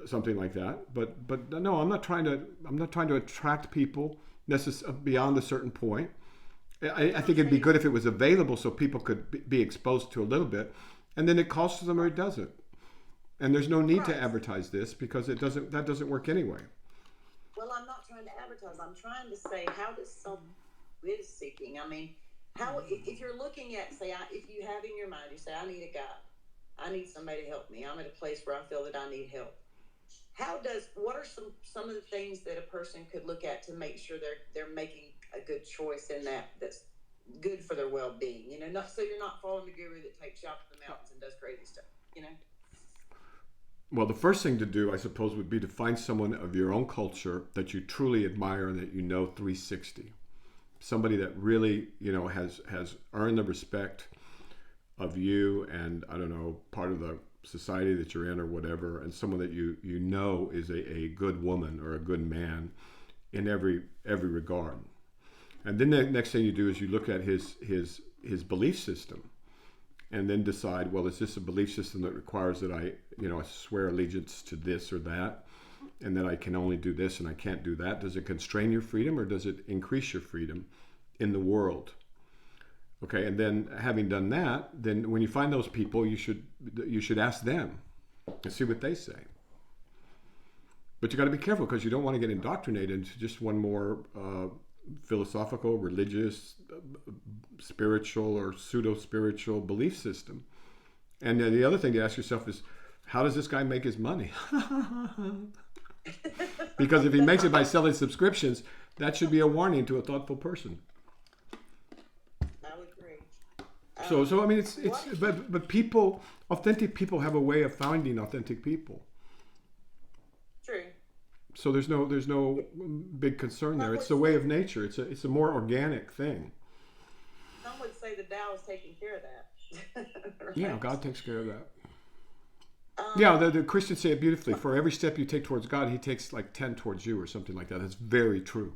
something like that. But no, I'm not trying to attract people beyond a certain point. I think it'd be good if it was available so people could be exposed to a little bit, and then it costs them or it doesn't. And there's no need to advertise this because that doesn't work anyway. Well, I'm not trying to advertise. I'm trying to say, how does someone who is seeking? I mean, how if you're looking at, say, if you have in your mind, you say, I need a guide. I need somebody to help me. I'm at a place where I feel that I need help. What are some of the things that a person could look at to make sure they're making a good choice in that's good for their well-being? So you're not following the guru that takes you out to the mountains and does crazy stuff. Well, the first thing to do, I suppose, would be to find someone of your own culture that you truly admire and that 360. Somebody that really, has earned the respect of you and, I don't know, part of the society that you're in or whatever, and someone that you know is a good woman or a good man in every regard. And then the next thing you do is you look at his belief system, and then decide, well, is this a belief system that requires that I swear allegiance to this or that, and that I can only do this and I can't do that? Does it constrain your freedom, or does it increase your freedom in the world? Okay, and then having done that, then when you find those people, you should ask them and see what they say. But you got to be careful because you don't want to get indoctrinated into just one more philosophical, religious, spiritual, or pseudo-spiritual belief system. And then the other thing to ask yourself is, how does this guy make his money? Because if he makes it by selling subscriptions, that should be a warning to a thoughtful person. I would agree. So I mean, it's but people, authentic people have a way of finding authentic people. True. So there's no big concern there. It's a way of nature. It's a more organic thing. Some would say the Tao is taking care of that. Right? Yeah, God takes care of that. Yeah, the Christians say it beautifully. For every step you take towards God, He takes like 10 towards you, or something like that. That's very true.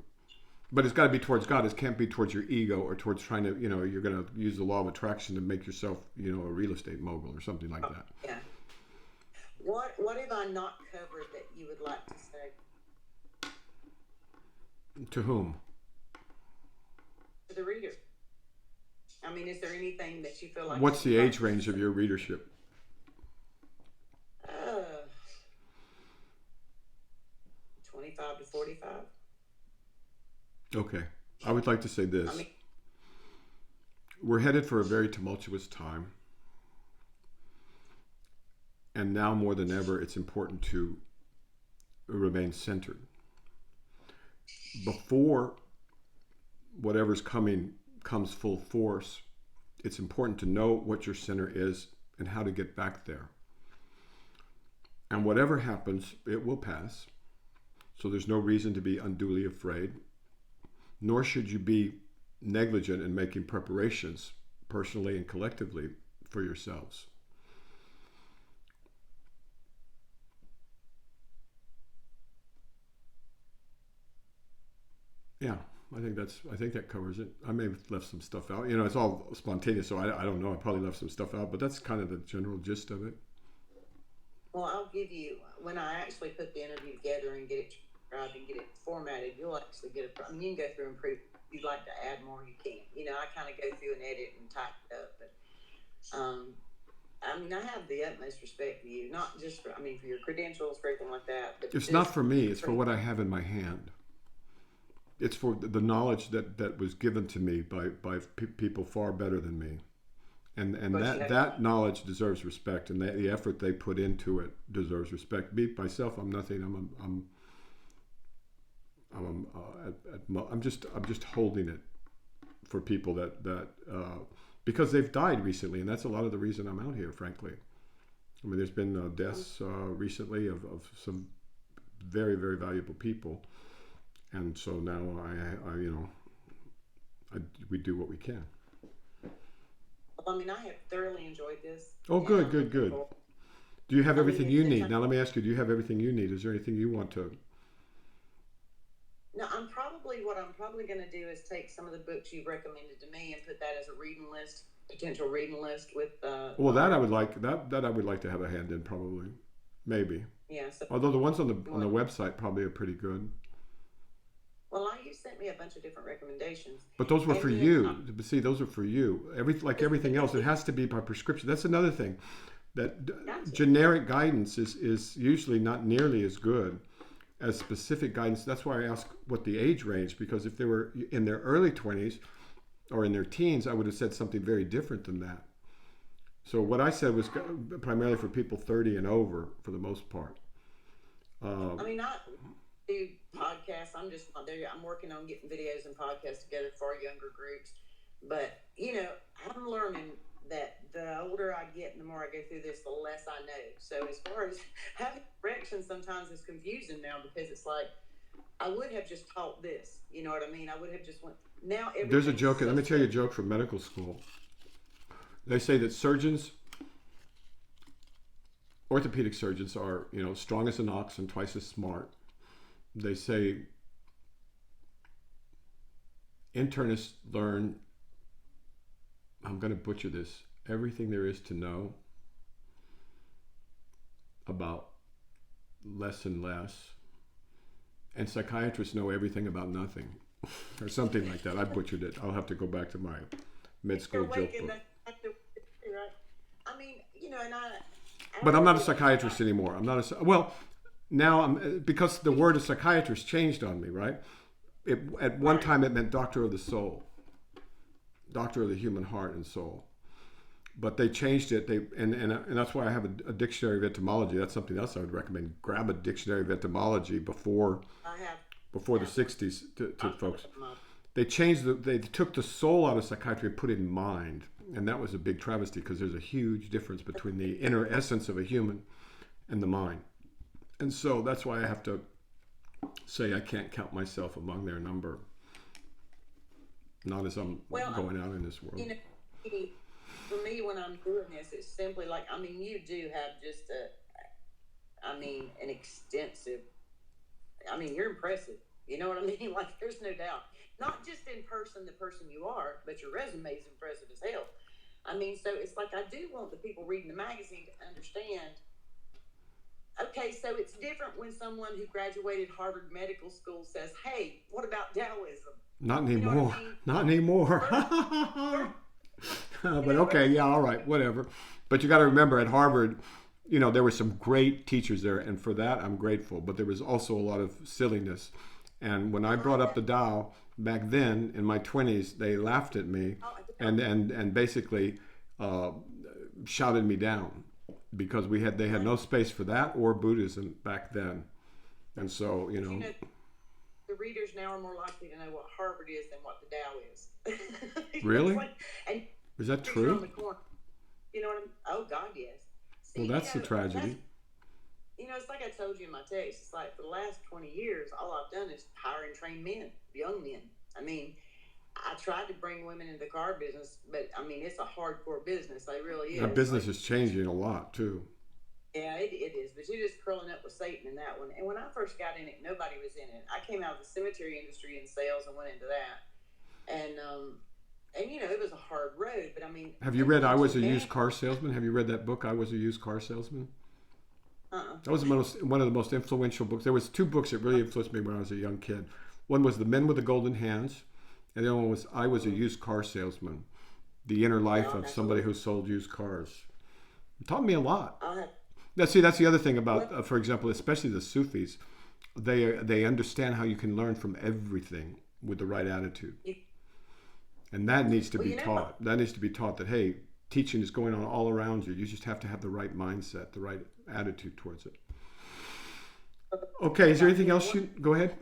But it's got to be towards God. It can't be towards your ego or towards trying to, you're going to use the law of attraction to make yourself, a real estate mogul or something like that. Yeah. What have I not covered that you would like to say? To whom? To the reader. I mean, is there anything that you feel like... What's the age range of your readership? 25 to 45. Okay. I would like to say this. We're headed for a very tumultuous time. And now more than ever, it's important to remain centered. Before whatever's coming comes full force, it's important to know what your center is and how to get back there. And whatever happens, it will pass. So there's no reason to be unduly afraid, nor should you be negligent in making preparations, personally and collectively, for yourselves. Yeah, I think that covers it. I may have left some stuff out. It's all spontaneous, so I don't know. I probably left some stuff out, but that's kind of the general gist of it. Well, I'll give you, when I actually put the interview together and get it transcribed and get it formatted, you'll actually get it. I mean, you can go through and prove. If you'd like to add more, you can. I kind of go through and edit and type it up. But, I have the utmost respect for you, not just for your credentials, for everything like that. But it's not for me. It's for what I have in my hand. It's for the knowledge that was given to me by people far better than me. And that knowledge deserves respect, and the effort they put into it deserves respect. Me myself, I'm nothing. I'm just holding it for people that because they've died recently, and that's a lot of the reason I'm out here. Frankly, there's been deaths recently of some very, very valuable people, and so now we do what we can. I have thoroughly enjoyed this. Oh, good. Do you have everything you need? Now, let me ask you, do you have everything you need? Is there anything you want to? No, what I'm probably going to do is take some of the books you've recommended to me and put that as a reading list, potential reading list with... Well, that I would like to have a hand in, probably. Maybe. Yeah. So, although the ones on the website probably are pretty good. Well, you sent me a bunch of different recommendations. But those were for you. See, those are for you. Everything else, it has to be by prescription. That's another thing. That generic guidance is usually not nearly as good as specific guidance. That's why I ask what the age range, because if they were in their early 20s or in their teens, I would have said something very different than that. So what I said was primarily for people 30 and over, for the most part. I do podcasts. I'm just not there yet. I'm working on getting videos and podcasts together for our younger groups. But, I'm learning that the older I get and the more I go through this, the less I know. So as far as having directions sometimes is confusing now, because it's like, I would have just taught this. You know what I mean? I would have just went, now there's a joke, let me tell you a joke from medical school. They say that orthopedic surgeons are, strong as an ox and twice as smart. They say internists learn, I'm going to butcher this, everything there is to know about less and less. And psychiatrists know everything about nothing, or something like that. I butchered it. I'll have to go back to my med school joke book. Right? I mean, and I But I'm not a really psychiatrist anymore. I'm not well. Now I'm because the word of psychiatrist changed on me, right? At one Right. time it meant doctor of the soul, doctor of the human heart and soul. But they changed it. And that's why I have a dictionary of etymology. That's something else I would recommend. Grab a dictionary of etymology before I have the '60s to folks. my They they took the soul out of psychiatry and put it in mind, and that was a big travesty because there's a huge difference between the inner essence of a human and the mind. And so that's why I have to say I can't count myself among their number. Not as I'm going out in this world. For me, when I'm doing this, it's simply like, you do have just an extensive, you're impressive. You know what I mean? Like, there's no doubt. Not just in person, the person you are, but your resume is impressive as hell. So it's like, I do want the people reading the magazine to understand, okay, so it's different when someone who graduated Harvard Medical School says, hey, what about Taoism? Not anymore. You know what I mean? Not anymore. But okay, yeah, all right, whatever. But you got to remember at Harvard, there were some great teachers there, and for that I'm grateful. But there was also a lot of silliness. And when I brought up the Tao back then in my 20s, they laughed at me and basically shouted me down because they had no space for that or Buddhism back then. And so, the readers now are more likely to know what Harvard is than what the Tao is. Really? And is that on true? the corner. You know what I mean? Oh God, yes. See, Well, that's the tragedy. It's like I told you in my text. It's like for the last 20 years, all I've done is hire and train men, young men. I tried to bring women into the car business, but it's a hardcore business. It really is. That business is changing a lot too. Yeah, it is. But you're just curling up with Satan in that one. And when I first got in it, nobody was in it. I came out of the cemetery industry in sales and went into that. And it was a hard road. But have you read I Was a Used Car Salesman? Have you read that book, I Was a Used Car Salesman? That was one of the most influential books. There was two books that really influenced me when I was a young kid. One was The Men with the Golden Hands, and the other one was I Was a Used Car Salesman, the inner life of somebody who sold used cars. It taught me a lot. Now, see, that's the other thing about, for example, especially the Sufis. They understand how you can learn from everything with the right attitude. And that needs to be taught. That needs to be taught that, hey, teaching is going on all around you. You just have to have the right mindset, the right attitude towards it. Okay, is there anything else go ahead?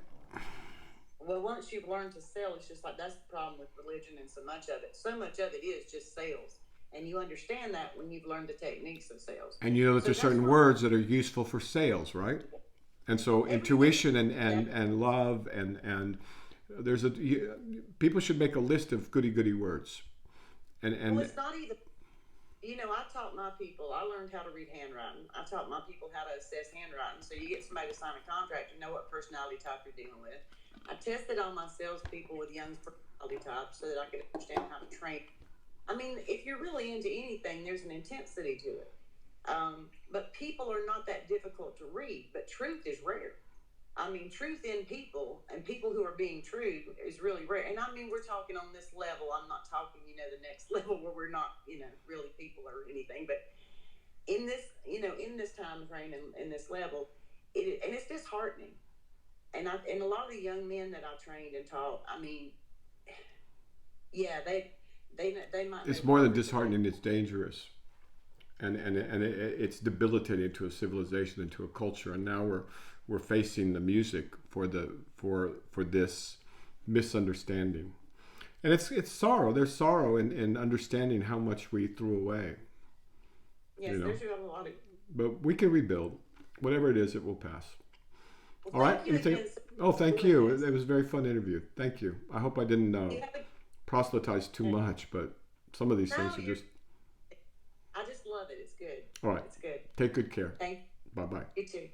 Well, once you've learned to sell, it's just like that's the problem with religion and so much of it. So much of it is just sales. And you understand that when you've learned the techniques of sales. And you know that there's certain words that are useful for sales, right? And so intuition and love and there's people should make a list of goody words. And well, it's not even, I taught my people, I learned how to read handwriting. I taught my people how to assess handwriting. So you get somebody to sign a contract, you know what personality type you're dealing with. I tested all my salespeople with young personality types so that I could understand how to train. If you're really into anything, there's an intensity to it. But people are not that difficult to read, but truth is rare. Truth in people and people who are being true is really rare. And we're talking on this level. I'm not talking, the next level where we're not, really people or anything. But in this, in this time frame and in this level, and it's disheartening. And a lot of the young men that I trained and taught, they might. It's more than disheartening. It's dangerous, and it's debilitating to a civilization and to a culture. And now we're facing the music for this misunderstanding, and it's sorrow. There's sorrow in understanding how much we threw away. Yes, there's a lot of. But we can rebuild. Whatever it is, it will pass. Well, all right. Thank you. It was a very fun interview. Thank you. I hope I didn't proselytize too much, but some of these things are just. I just love it. It's good. All right. It's good. Take good care. Thank you. Bye-bye. You too.